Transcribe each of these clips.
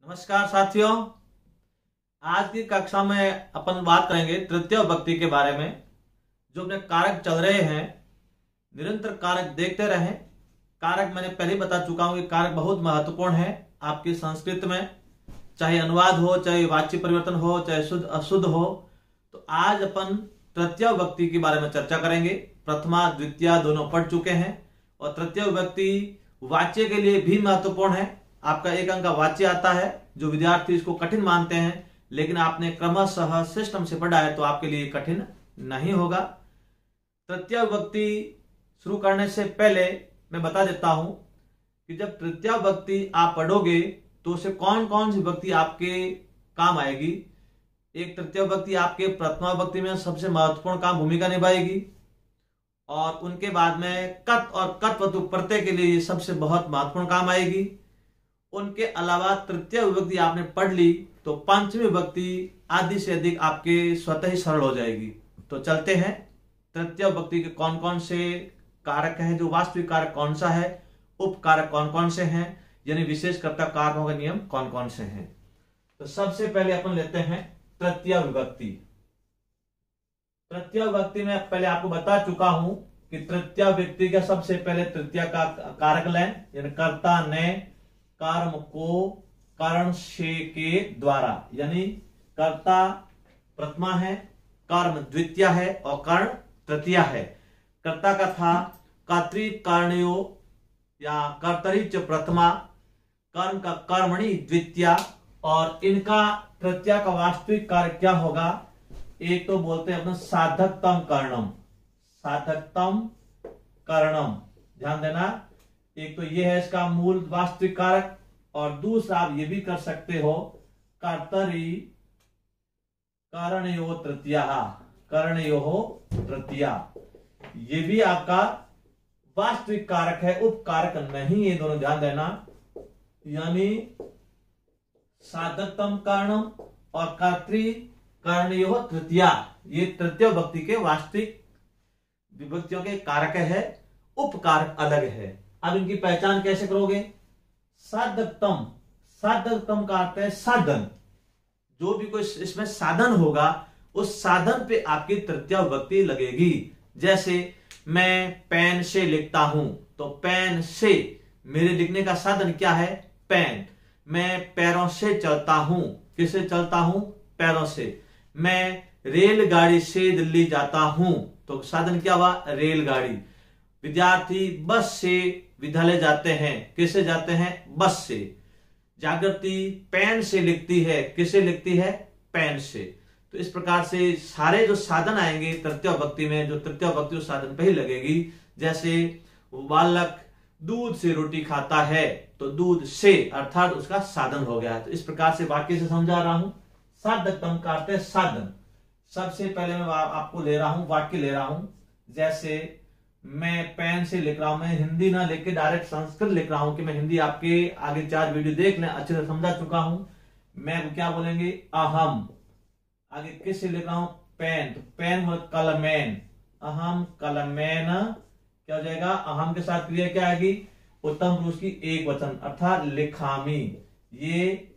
नमस्कार साथियों। आज की कक्षा में अपन बात करेंगे तृतीय विभक्ति के बारे में। जो अपने कारक चल रहे हैं, निरंतर कारक देखते रहें। कारक मैंने पहले बता चुका हूं कि कारक बहुत महत्वपूर्ण है आपकी संस्कृत में, चाहे अनुवाद हो, चाहे वाच्य परिवर्तन हो, चाहे शुद्ध अशुद्ध हो। तो आज अपन तृतीय विभक्ति के बारे में चर्चा करेंगे। प्रथमा द्वितीय दोनों पढ़ चुके हैं और तृतीय विभक्ति वाच्य के लिए भी महत्वपूर्ण है। आपका एक अंक का वाच्य आता है, जो विद्यार्थी इसको कठिन मानते हैं, लेकिन आपने क्रमशः सिस्टम से पढ़ा है तो आपके लिए कठिन नहीं होगा। तृतीय विभक्ति शुरू करने से पहले मैं बता देता हूं कि जब तृतीय विभक्ति आप पढ़ोगे तो उसे कौन कौन सी विभक्ति आपके काम आएगी। एक तृतीय विभक्ति आपके प्रथमा विभक्ति में सबसे महत्वपूर्ण काम भूमिका निभाएगी और उनके बाद में कत और कत्वतु प्रत्यय के लिए सबसे बहुत महत्वपूर्ण काम आएगी। उनके अलावा तृतीय विभक्ति आपने पढ़ ली तो पंचमी विभक्ति आदि से अधिक आपके स्वतः ही सरल हो जाएगी। तो चलते हैं तृतीय विभक्ति के कौन कौन से कारक हैं, जो वास्तविक कारक कौन सा है, उपकारक कौन कौन से हैं, यानी विशेषकर्ता कारकों का नियम कौन कौन से हैं। तो सबसे पहले अपन लेते हैं तृतीय विभक्ति। तृतीय विभक्ति में पहले आपको बता चुका हूं कि तृतीय विभक्ति का सबसे पहले तृतीय का कारक लें, यानी कर्ता ने कर्म को कर्ण से के द्वारा, यानी कर्ता प्रथमा है, कर्म द्वितीय है और कर्ण तृतीय है। कर्ता का था कर्तृ कर्णयो या कर्तरी च प्रथमा, कर्म का कर्मणि द्वितीय और इनका तृतीय का वास्तविक कार्य क्या होगा। एक तो बोलते हैं अपना साधकतम कर्णम, साधकतम कर्णम, ध्यान देना। एक तो ये है इसका मूल वास्तविक कारक और दूसरा आप ये भी कर सकते हो कर्तरी कर्णयो तृतीय, कर्णयो तृतीय, ये भी आपका वास्तविक कारक है, उपकारक नहीं। ये दोनों ध्यान देना, यानी साधकतम कर्णम और कर्तृ कर्णयो तृतीय, ये तृतीय विभक्ति के वास्तविक विभक्तियों के कारक है, उपकारक अलग है। अब इनकी पहचान कैसे करोगे। साधकतम, साधकतम का अर्थ है साधन। जो भी कोई इसमें साधन होगा उस साधन पे आपकी तृतीय विभक्ति लगेगी। जैसे मैं पेन से लिखता हूं तो पेन से मेरे लिखने का साधन क्या है, पेन। मैं पैरों से चलता हूं, किससे चलता हूं, पैरों से। मैं रेलगाड़ी से दिल्ली जाता हूं तो साधन क्या हुआ, रेलगाड़ी। विद्यार्थी बस से विद्यालय जाते हैं, किससे जाते हैं, बस से। जागृति पेन से लिखती है, किससे लिखती है, पेन से। तो इस प्रकार से सारे जो साधन आएंगे तृतीय विभक्ति में, जो तृतीय विभक्ति उस साधन पे ही लगेगी। जैसे बालक दूध से रोटी खाता है तो दूध से अर्थात उसका साधन हो गया है। तो इस प्रकार से वाक्य से समझा रहा हूं। साधकतम का अर्थ है साधन। सबसे पहले मैं आपको ले रहा हूं, वाक्य ले रहा हूं। जैसे मैं पेन से लिख रहा हूं, मैं हिंदी ना लेके डायरेक्ट संस्कृत लिख रहा हूं कि मैं हिंदी आपके आगे 4 वीडियो देख लें, अच्छे से समझा चुका हूं। मैं क्या बोलेंगे, अहम। आगे किससे लिख रहा हूं, पेन, तो पेन हो कलमेन, अहम कलमेन, क्या हो जाएगा, अहम के साथ क्रिया क्या आएगी, उत्तम पुरुष की एक वचन अर्थात लिखामी। ये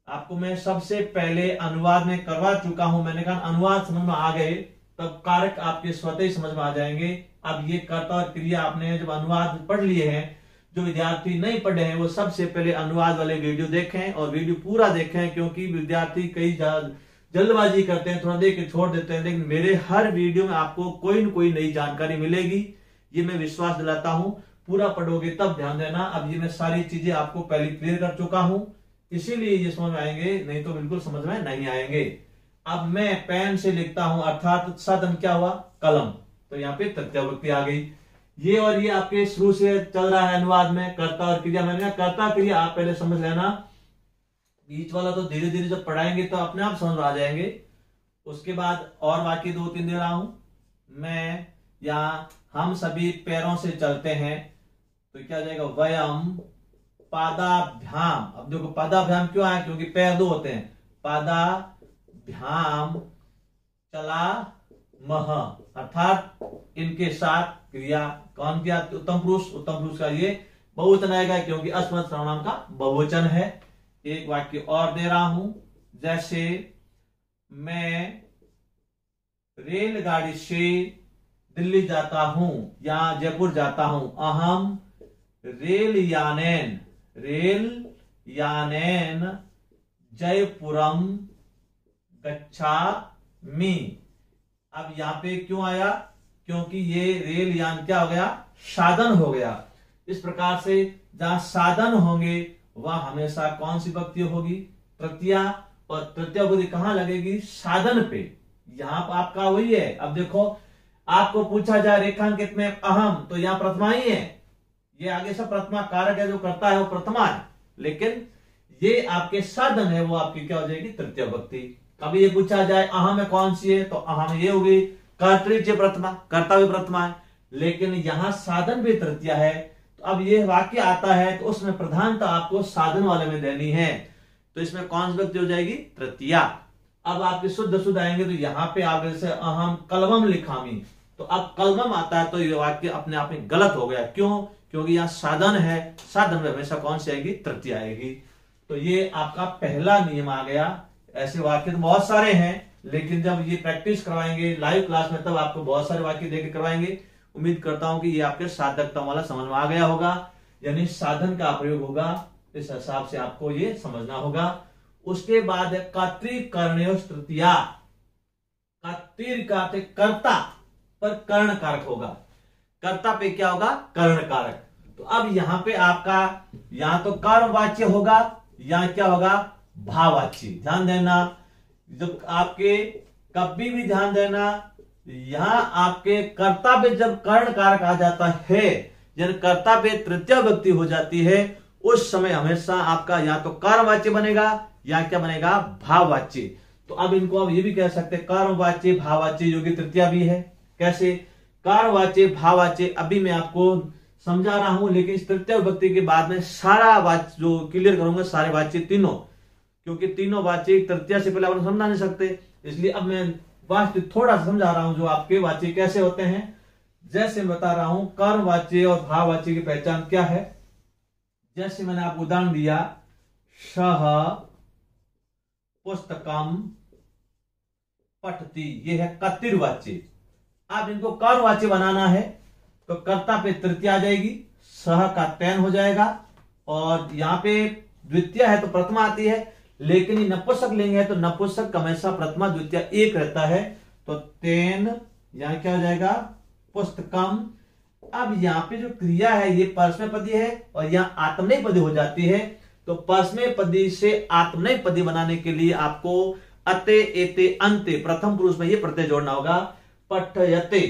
आपको मैं सबसे पहले अनुवाद में करवा चुका हूं। मैंने कहा अनुवाद समझ में आ गए तब कारक आपके स्वतः ही समझ में आ जाएंगे। अब ये कर्ता और क्रिया आपने जब अनुवाद पढ़ लिए हैं, जो विद्यार्थी नहीं पढ़े हैं वो सबसे पहले अनुवाद वाले वीडियो देखें और वीडियो पूरा देखें, क्योंकि विद्यार्थी कई जल्दबाजी करते हैं, थोड़ा देख के छोड़ देते हैं। लेकिन मेरे हर वीडियो में आपको कोई न कोई नई जानकारी मिलेगी, ये मैं विश्वास दिलाता हूं। पूरा पढ़ोगे तब ध्यान देना। अब ये मैं सारी चीजें आपको पहले क्लियर कर चुका हूं, इसीलिए ये समझ में आएंगे, नहीं तो बिल्कुल समझ में नहीं आएंगे। अब मैं पेन से लिखता हूं अर्थात साधन क्या हुआ, कलम। तो यहाँ पे तृतीय विभक्ति आ गई। ये और ये आपके शुरू से चल रहा है अनुवाद में कर्ता और क्रिया। मैंने कहा कर्ता क्रिया आप पहले समझ लेना, बीच वाला तो धीरे धीरे जब पढ़ाएंगे तो अपने आप समझ में आ जाएंगे। उसके बाद और वाक्य 2-3 दे रहा हूं। मैं या हम सभी पैरों से चलते हैं तो क्या हो जाएगा, वयम पादाभ्याम। अब देखो पादाभ्याम क्यों आया, क्योंकि पैर 2 होते हैं। पादाभ्याम चला मह अर्थात इनके साथ क्रिया कौन किया, उत्तम पुरुष। उत्तम पुरुष का ये बहुवचन आएगा क्योंकि अस्मत् सर्वनाम का बहुवचन है। एक वाक्य और दे रहा हूं, जैसे मैं रेलगाड़ी से दिल्ली जाता हूं या जयपुर जाता हूं। अहम रेल यानेन जयपुरम गच्छामि। अब यहां पे क्यों आया? क्योंकि ये रेल यान क्या हो गया? साधन हो गया। इस प्रकार से जहां साधन होंगे वह हमेशा कौन सी विभक्ति होगी? तृतीया। और तृतीय विभक्ति कहां लगेगी? साधन पे। यहां पर आपका वही है। अब देखो, आपको पूछा जाए रेखांकित में अहम, तो यहां प्रथमा ही है। ये आगे सब प्रथमा कारक है, जो करता है वो प्रथमा है, लेकिन ये आपके साधन है, वो आपकी क्या हो जाएगी? तृतीय विभक्ति। कभी ये पूछा जाए अहम में कौन सी है, तो अहम ये होगी कर्तृ प्रथमा, कर्ता भी प्रथमा है, लेकिन यहां साधन भी तृतीय है। तो अब ये वाक्य आता है तो उसमें प्रधानता आपको साधन वाले में देनी है, तो इसमें कौन सी विभक्ति हो जाएगी? तृतीया। अब आपके शुद्ध आएंगे तो यहां पे आप जैसे अहम कलमम लिखामी, तो अब कलमम आता है तो ये वाक्य अपने आप में गलत हो गया। क्यों? क्योंकि यहां साधन है, साधन में हमेशा कौन सी आएगी? तृतीय आएगी। तो ये आपका पहला नियम आ गया। ऐसे वाक्य तो बहुत सारे हैं, लेकिन जब ये प्रैक्टिस करवाएंगे लाइव क्लास में तब आपको बहुत सारे वाक्य देकर करवाएंगे। उम्मीद करता हूं कि ये आपके साधकता वाला समझ में आ गया होगा, यानी साधन का प्रयोग होगा, इस हिसाब से आपको ये समझना होगा। उसके बाद है कर्तृकर्णयोः तृतीया। कर्तृ का अर्थ कर्ता पर कर्ण कारक होगा, कर्ता पे क्या होगा? कर्ण कारक। तो अब यहां पे आपका यहां तो कर्मवाच्य होगा, यहां क्या होगा? भाववाच्य। ध्यान देना, जब आपके कभी भी ध्यान देना, यहां आपके कर्ता पे जब कर्ण कारक आ जाता है, जब कर्ता पे तृतीय विभक्ति हो जाती है, उस समय हमेशा आपका या तो कर्मवाच्य बनेगा या क्या बनेगा? भाववाच्य। तो अब इनको अब ये भी कह सकते हैं कर्मवाच्य भाववाच्य, जो कि तृतीया भी है। कैसे? कर्मवाच्य भाववाच्य अभी मैं आपको समझा रहा हूं, लेकिन इस तृतीय विभक्ति के बाद में सारा वाच्य जो क्लियर करूंगा, सारे वाच्य तीनों, क्योंकि तीनों वाच्य तृतीया से पहले आप समझा नहीं सकते, इसलिए अब मैं वाच्य थोड़ा सा समझा रहा हूं जो आपके वाच्य कैसे होते हैं। जैसे मैं बता रहा हूं कर्मवाच्य और भाववाच्य की पहचान क्या है। जैसे मैंने आपको उदाहरण दिया, सह पुस्तकम पठति, ये है कर्तृवाच्य। आप इनको कर्मवाच्य बनाना है तो कर्ता पे तृतीया आ जाएगी, सह का तैन हो जाएगा, और यहां पे द्वितीय है तो प्रथमा आती है, लेकिन ये नपुंसक लिंग है तो नपुंसक हमेशा प्रथमा द्वितीय एक रहता है, तो तेन यहां क्या हो जाएगा? पुस्तकम। अब यहाँ पे जो क्रिया है ये परस्मैपदी है और यहाँ आत्मनेपदी हो जाती है, तो परस्मैपदी से आत्मनेपदी बनाने के लिए आपको अते एते अंते प्रथम पुरुष में ये प्रत्यय जोड़ना होगा, पठयते।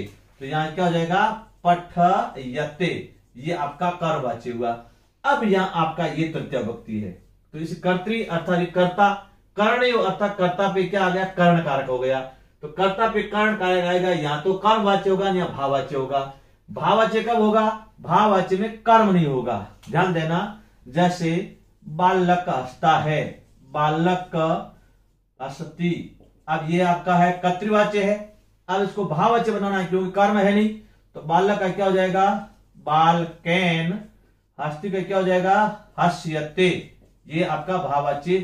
तो यहाँ क्या हो जाएगा? पठयते। ये आपका कर्मवाच्य हुआ। अब यहाँ आपका ये तृतीय विभक्ति है, तो इस कर्तृ अर्थात कर्ता, कर्णयो अर्थात कर्ता पे क्या आ गया? कर्ण कारक हो गया। तो कर्ता पे कर्ण कारक आएगा, या तो कर्मवाच्य होगा या भाववाच्य होगा। भाववाच्य कब होगा? भाववाच्य में कर्म नहीं होगा। ध्यान देना, जैसे बालक हंसता है, बालक हंसती। अब ये आपका है कर्तृवाच्य है। अब इसको भाववाच्य बनाना है क्योंकि कर्म है नहीं, तो बालक का क्या हो जाएगा? बालकेन। हस्ती का क्या हो जाएगा? हस्यते। ये आपका भाववाच्य।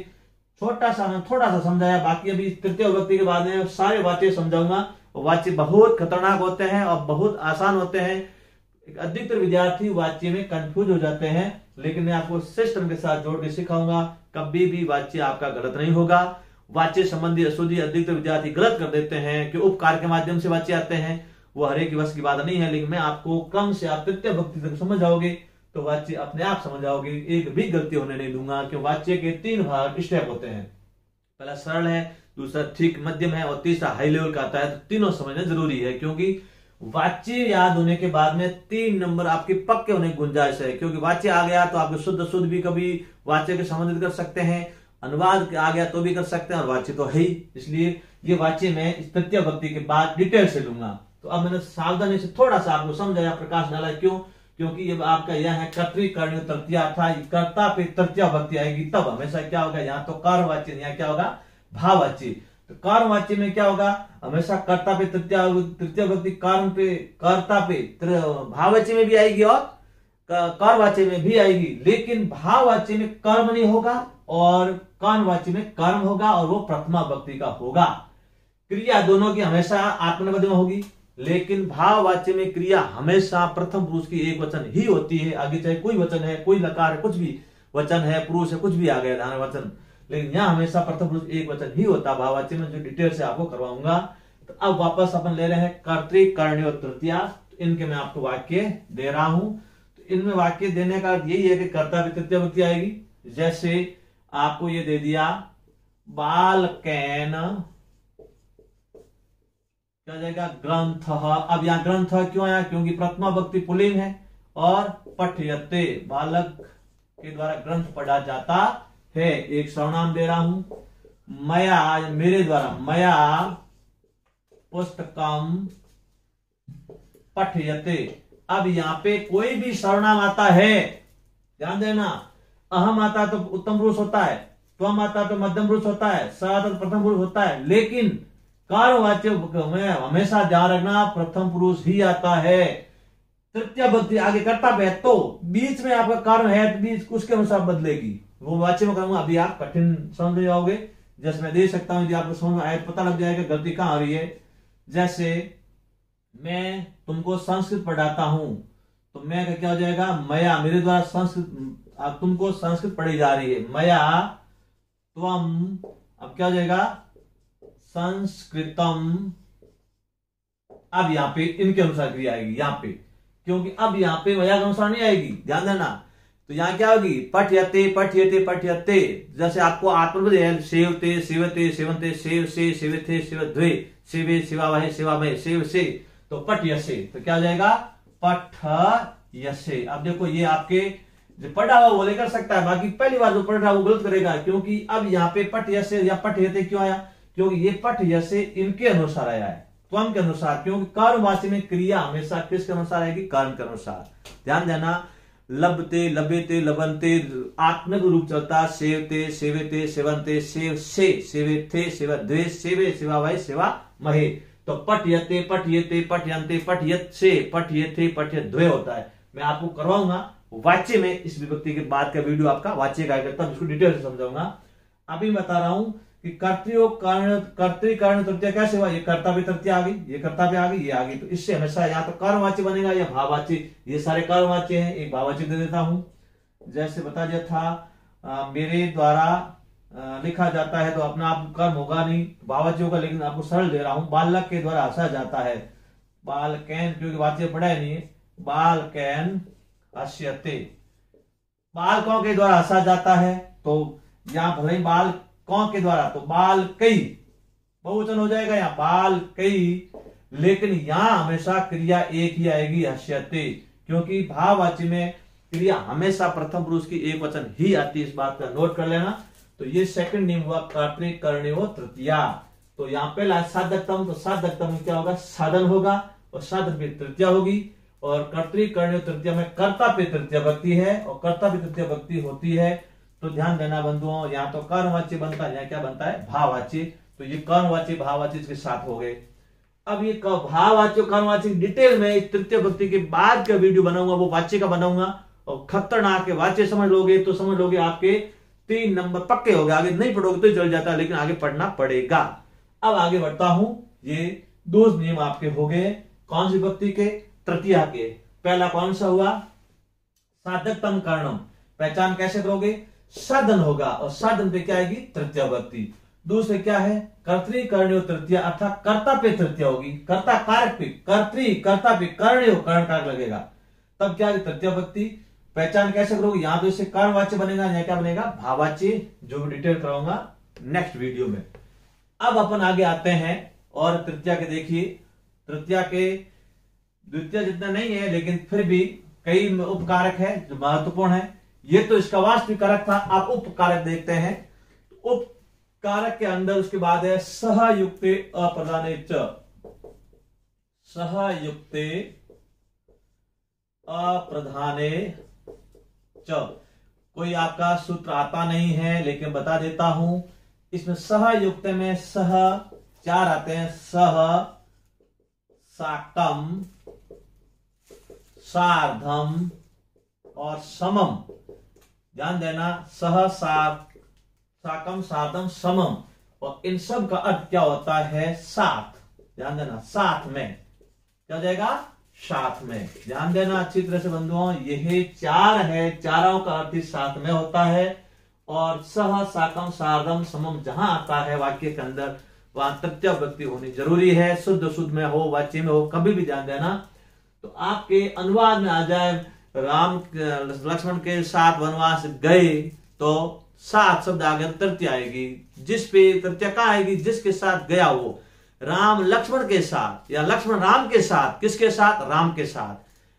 छोटा सा थोड़ा सा समझाया, बाकी अभी तृतीय विभक्ति के बाद में सारे वाच्य समझाऊंगा। वाच्य बहुत खतरनाक होते हैं और बहुत आसान होते हैं। अधिकतर विद्यार्थी वाच्य में कंफ्यूज हो जाते हैं, लेकिन मैं आपको सिस्टम के साथ जोड़ के सिखाऊंगा। कभी भी वाच्य आपका गलत नहीं होगा। वाच्य संबंधी अशुद्धि अधिकतर विद्यार्थी गलत कर देते हैं कि उपकार के माध्यम से वाच्य आते हैं, वो हर एक वश की बात नहीं है, लेकिन मैं आपको क्रम से आप तृतीय विभक्ति तक समझ जाओगे तो वाच्य अपने आप समझ जाओगे। एक भी गलती होने नहीं दूंगा, क्योंकि वाच्य के 3 भाग स्टेप होते हैं। पहला सरल है, दूसरा ठीक मध्यम है और तीसरा हाई लेवल का आता है। तो तीनों समझना जरूरी है, क्योंकि वाच्य याद होने के बाद में 3 नंबर आपके पक्के होने की गुंजाइश है। क्योंकि वाच्य आ गया तो आपको शुद्ध शुद्ध भी कभी वाच्य के संबंधित कर सकते हैं, अनुवाद आ गया तो भी कर सकते हैं, और वाच्य तो है ही। इसलिए ये वाच्य में इस तृतीय विभक्ति के बाद डिटेल से लूंगा। तो अब मैंने सावधानी से थोड़ा सा आपको समझाया, प्रकाश डाला। क्यों? क्योंकि ये आपका यह है कर्तृकर्णयो तृतीया था, कर्ता पे तृतीया विभक्ति आएगी तब हमेशा क्या होगा? यहाँ तो कर्मवाच्य, यहाँ क्या होगा? भाववाच्य। तो कर्मवाच्य में क्या होगा? हमेशा कर्ता पे तृतीया विभक्ति, कर्म पे कर्ता पे भाववाच्य में भी आएगी और कर्मवाच्य में भी आएगी, लेकिन भाववाच्य में कर्म नहीं होगा और कर्मवाच्य में कर्म होगा और वो प्रथमा विभक्ति का होगा। क्रिया दोनों की हमेशा आत्मनेपथ्य में होगी, लेकिन भाववाच्य में क्रिया हमेशा प्रथम पुरुष की एक वचन ही होती है। आगे चाहे कोई वचन है, कोई लकार है, कुछ भी वचन है, पुरुष है, कुछ भी आ गया धारण वचन, लेकिन यहाँ हमेशा प्रथम पुरुष एक वचन ही होता है भाववाच्य में, जो डिटेल से आपको करवाऊंगा। तो अब वापस अपन ले रहे हैं कर्तृ और तृतीया। इनके मैं आपको वाक्य दे रहा हूं। तो इनमें वाक्य देने का अर्थ यही है कि कर्ता तृतीया विभक्ति आएगी। जैसे आपको ये दे दिया बालकेन, क्या जाएगा ग्रंथ। अब यहाँ ग्रंथ क्यों आया? क्योंकि प्रथमा विभक्ति पुल्लिंग है और पठयते बालक के द्वारा ग्रंथ पढ़ा जाता है। एक सर्वनाम दे रहा हूं, मया मेरे द्वारा, मया पुस्तकम पठयते। अब यहाँ पे कोई भी सर्वनाम आता है, ध्यान देना, अहम आता तो उत्तम पुरुष होता है, त्वम आता तो मध्यम पुरुष होता है, स आता तो प्रथम पुरुष होता है, लेकिन कर्मवाच्य में हमेशा ध्यान रखना प्रथम पुरुष ही आता है। तृतीय विभक्ति आगे कर्ता है तो बीच में आपका कर्म है तो बीच उसके अनुसार बदलेगी, वो वाच्य में करूंगा। अभी आप कठिन समझ जाओगे, जैसे मैं दे सकता हूं, यदि आपको समझ में आए पता लग जाएगा गलती कहां आ रही है। जैसे मैं तुमको संस्कृत पढ़ाता हूं, तो मैं का क्या हो जाएगा? मया मेरे द्वारा संस्कृत, तुमको संस्कृत पढ़ी जा रही है, मया त्वम, अब क्या हो जाएगा? संस्कृतम। अब यहां पे इनके अनुसार क्रिया आएगी यहां पे, क्योंकि अब यहां पे मया के अनुसार नहीं आएगी, ध्यान देना। तो यहां क्या होगी? पठयते पठयते पठयते। जैसे आपको आत्मनिर्भर है, सेवते सेवते सेवंते, सेव से सेवते सेवद्वे, सेवे सेवावहे सेवामय, सेव से, तो पठयसे, तो क्या हो जाएगा? पठयसे। अब देखो ये आपके जो पढ़ा हुआ वो कर सकता है, बाकी पहली बार जो पढ़ रहा वो गलत करेगा, क्योंकि अब यहाँ पे पठयसे या पठयते क्यों आया? क्योंकि ये पठयसे इनके अनुसार आया है, त्वम के अनुसार, क्योंकि कर्मवाच्य में क्रिया हमेशा किसके अनुसार आएगी? कर्म के अनुसार। ध्यान देना, लभते लभेते लभंते आत्मक रूप चलता, सेवते सेवते सेवंते, सेव से सेवेथे सेवद्वे, सेवे सेवावै सेवा महे। तो पठयते पठयते पठयंते पठयत से पठयथे पठयद्वे होता है। मैं आपको करवाऊंगा वाच्य में, इस विभक्ति के बाद का वीडियो आपका वाच्य का आएगा, तब इसको डिटेल से समझाऊंगा। अभी बता रहा हूं कि कर्तृ तृतीया कैसे हुआ? ये कर्ता पे तृतीया आ गई, ये कर्ता पे आ गई, ये आ गई, तो इससे हमेशा या तो कर्मवाच्य बनेगा या भाववाच्य। ये सारे कर्मवाच्य हैं, एक भाववाच्य दे देता हूं। जैसे बता दिया था मेरे द्वारा लिखा जाता है, तो अपना आप कर्म होगा नहीं, भाववाच्य होगा, लेकिन आपको सरल दे रहा हूं। बालक के द्वारा हंसा जाता है, बालकैन, क्योंकि वाच्य पढ़ा है नहीं, बालकैन हस्यते। बालकों के द्वारा हंसा जाता है, तो यहां भले बाल कौन के द्वारा, तो बाल कई बहुवचन हो जाएगा यहाँ, बाल कई, लेकिन यहां हमेशा क्रिया एक ही आएगी, हस्यते, क्योंकि भाववाच्य में क्रिया हमेशा प्रथम पुरुष की एक वचन ही आती है, इस बात का नोट कर लेना। तो ये सेकंड नियम हुआ कर्तृ तृतीया। तो यहाँ पहला साधकतम, तो साधकतम में क्या होगा? साधन होगा, और साधन पे तृतीया होगी, और कर्तृ तृतीया में कर्ता पे तृतीया विभक्ति है, और कर्ता पे तृतीया विभक्ति होती है। तो ध्यान देना बंधुओं, यहाँ तो कर्मवाच्य बनता है, यहाँ क्या बनता है? भाववाच्य। तो ये कर्मवाच्य भाववाच्य इसके साथ हो गए। अब ये भाववाच्य कर्मवाच्य डिटेल में तृतीय विभक्ति के बाद का वीडियो बनाऊंगा, वो वाच्य का बनाऊंगा, और खतरनाक के वाच्य समझ लोगे तो समझ लोगे आपके 3 नंबर पक्के हो गए। आगे नहीं पढ़ोगे तो चल जाता है, लेकिन आगे पढ़ना पड़ेगा। अब आगे बढ़ता हूं, ये 2 नियम आपके हो गए, कौन सी विभक्ति के? तृतीया के। पहला कौन सा हुआ? साधकतम कर्णम। पहचान कैसे करोगे? साधन होगा, और साधन पे क्या आएगी? तृतीया विभक्ति। दूसरे क्या है? कर्तृ तृतीया, अर्थात कर्ता पे तृतीया होगी, कर्ता कारक पे, कर्ता पे कर्ण कारक लगेगा, तब क्या तृतीया विभक्ति। पहचान कैसे करोगे? यहां तो इससे कर्मवाच्य बनेगा, यहाँ क्या बनेगा? भाववाच्य, जो डिटेल कराऊंगा नेक्स्ट वीडियो में। अब अपन आगे आते हैं और तृतीया के देखिए। तृतीया के द्वितीय जितना नहीं है, लेकिन फिर भी कई उपकारक है जो महत्वपूर्ण है। ये तो इसका वास्तविक कारक था, आप उपकारक देखते हैं। उपकारक के अंदर उसके बाद है सहयुक्ते अप्रधाने च। सहयुक्ते अप्रधाने च कोई आपका सूत्र आता नहीं है, लेकिन बता देता हूं। इसमें सहयुक्त में सह 4 आते हैं, सह, साकम, सार्धम, और समम, ध्यान देना, सह साकम साधम समम, और इन सब का अर्थ क्या होता है? साथ। ध्यान देना, साथ में, क्या हो जाएगा? साथ में। ध्यान देना अच्छी तरह से बंधुओं, यही चार है, चारों का अर्थ ही साथ में होता है। और सह साकम साधम समम जहां आता है वाक्य के अंदर, वहां तृतीय विभक्ति होनी जरूरी है। शुद्ध में हो, वाच्य में हो, कभी भी ध्यान देना। तो आपके अनुवाद में आ जाए राम लक्ष्मण के साथ वनवास गए, तो साथ शब्द आगे तृतीय आएगी। जिस पे तृतीय का आएगी? जिसके साथ गया वो। राम लक्ष्मण के साथ, या लक्ष्मण राम के साथ। किसके साथ? राम के साथ।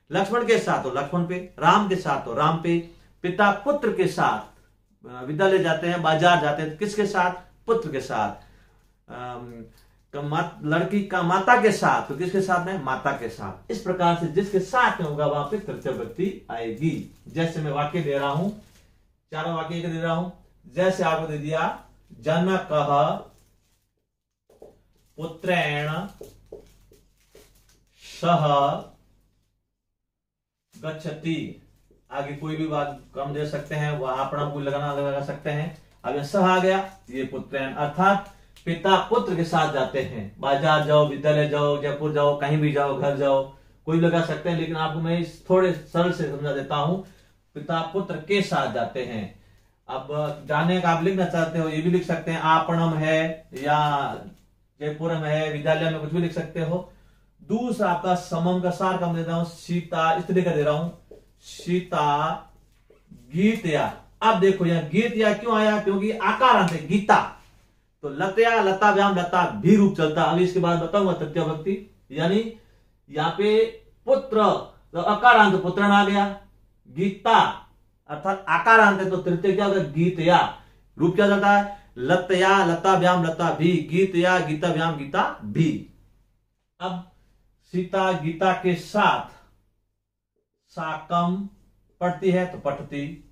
लक्ष्मण के साथ तो लक्ष्मण पे, राम के साथ तो राम पे। पिता पुत्र के साथ विद्यालय जाते हैं, बाजार जाते हैं, किसके साथ? पुत्र के साथ। लड़की का माता के साथ, तो किसके साथ में? माता के साथ। इस प्रकार से जिसके साथ में होगा वहां पे तृतीय विभक्ति आएगी। जैसे मैं वाक्य दे रहा हूं, चारों वाक्य दे रहा हूं। जैसे आपको दे दिया, जनकः पुत्रेण सह गच्छति। आगे कोई भी बात कम दे सकते हैं, वह अपना कोई लगा सकते हैं। अब यह सह आ गया, ये पुत्रेण अर्थात पिता पुत्र के साथ जाते हैं। बाजार जाओ, विद्यालय जाओ, जयपुर जाओ, कहीं भी जाओ, घर जाओ, कोई लगा सकते हैं, लेकिन आपको मैं थोड़े सरल से समझा देता हूं। पिता पुत्र के साथ जाते हैं। अब जाने का आप लिखना चाहते हो, ये भी लिख सकते हैं, आपणम है या जयपुरम है, विद्यालय में, कुछ भी लिख सकते हो। दूसरा आपका समम का सार का मैं देता हूं, सीता, इस तरह का दे रहा हूं, सीता गीतया। अब देखो यहां गीतया क्यों आया? क्योंकि आकार है गीता, तो लतया लता व्याम लता भी रूप चलता। अभी इसके बाद बताऊंगा तृतीय विभक्ति। यानी यहाँ पे पुत्र तो अकारांत पुत्र आ गया, गीता अर्थात आकारांत है, तो तृतीय क्या होगा? गीतया। रूप क्या चलता है? लतया लता व्याम लता भी, गीतया गीता व्याम गीता भी। अब सीता गीता के साथ साकम पढ़ती है तो पढ़ती,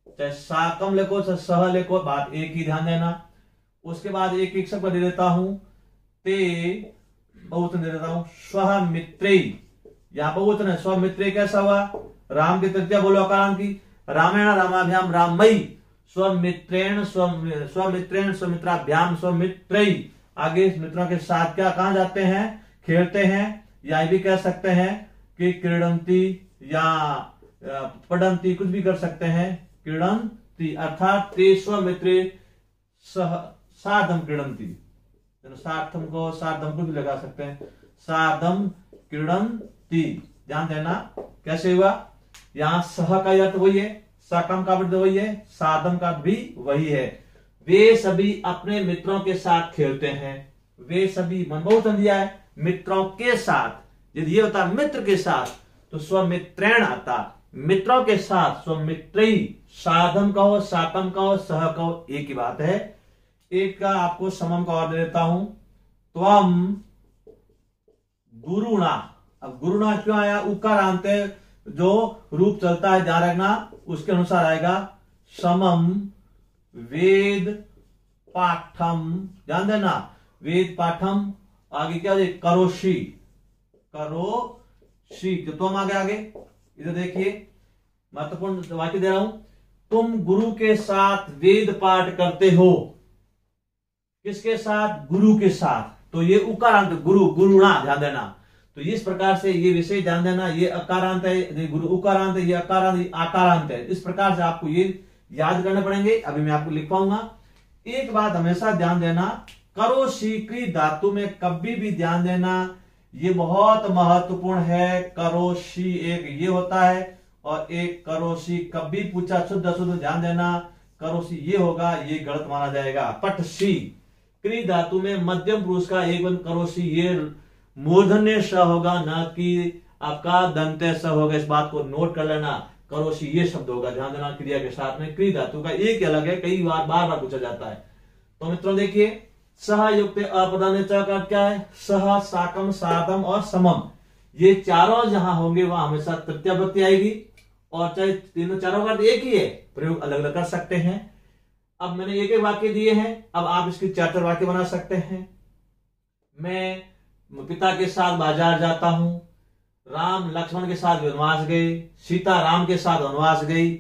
चाहे साकम लिखो चाहे सह लिखो, बात एक ही, ध्यान देना। उसके बाद एक एक शब्द दे देता हूं, ते बहुवचन दे देता हूं, स्व मित्रे। यहां बहुवचन है, स्व मित्रे कैसा हुआ? राम की तृतीया बोलो अकारांत की, रामेण रामाभ्याम राममयी, स्वमित्रेण स्वमित्राभ्याम स्वमित्रई। आगे मित्रों के साथ क्या कहां जाते हैं? खेलते हैं। या भी कह सकते हैं कि क्रीडंती या पढ़ंती, कुछ भी कर सकते हैं। क्रीडंती अर्थात ते स्वमित्रे साधम क्रीडंती, सार्थम को साधम को भी लगा सकते हैं, साधम क्रीडंती। ध्यान देना कैसे हुआ? यहां सह का अर्थ वही है, साकम का अर्थ वही है, साधम का भी वही है। वे सभी अपने मित्रों के साथ खेलते हैं। वे सभी मन बहुवचन दिया है, मित्रों के साथ। यदि ये होता मित्र के साथ तो स्वमित्रेण आता, मित्रों के साथ स्वमित्रई। साधम का हो, साकम का हो, सह का हो, एक ही बात है। एक का आपको समम का और दे देता हूं, त्वम गुरुणा। अब गुरुणा क्यों आया? उकारांत है, जो रूप चलता है ध्यान रखना, उसके अनुसार आएगा। समम वेद पाठम, ध्यान देना, वेद पाठम। आगे क्या है? करोशी, करोशी, जो तुम आगे आगे इधर देखिए, महत्वपूर्ण वाक्य दे रहा हूं, तुम गुरु के साथ वेद पाठ करते हो। किसके साथ? गुरु के साथ। तो ये उकारांत गुरु, गुरुणा, ध्यान देना। तो इस प्रकार से ये विषय ध्यान देना, ये अकारांत है, ये गुरु उकारांत है, ये अकारांत, ये आकारांत है। इस प्रकार से आपको ये याद करने पड़ेंगे। अभी मैं आपको लिख पाऊंगा। एक बात हमेशा ध्यान देना, करोशी की धातु में कभी भी ध्यान देना, ये बहुत महत्वपूर्ण है। करोशी एक ये होता है और एक करोशी। कभी पूछा शुद्ध अशुद्ध ध्यान देना, करोशी ये होगा, ये गलत माना जाएगा। पटशी क्री धातु में मध्यम पुरुष का एक बंद करोशी, ये मूर्धन्य स होगा, ना कि आपका दंत्य स होगा। इस बात को नोट कर लेना। करोशी ये शब्द होगा, ध्यान देना। क्रिया के साथ में क्री धातु का एक ही अलग है, कई बार बार पूछा जाता है। तो मित्रों देखिए, सह युक्त अप्रधान का क्या है? सह, साकम, साधम और समम, ये चारों जहां होंगे वहां हमेशा तृतीय विभक्ति आएगी। और चाहे तीनों चारों का एक ही है, प्रयोग अलग अलग कर सकते हैं। अब मैंने एक एक वाक्य दिए हैं, अब आप इसके चार वाक्य बना सकते हैं। मैं पिता के साथ बाजार जाता हूं, राम लक्ष्मण के साथ वनवास गए, सीता राम के साथ वनवास गई।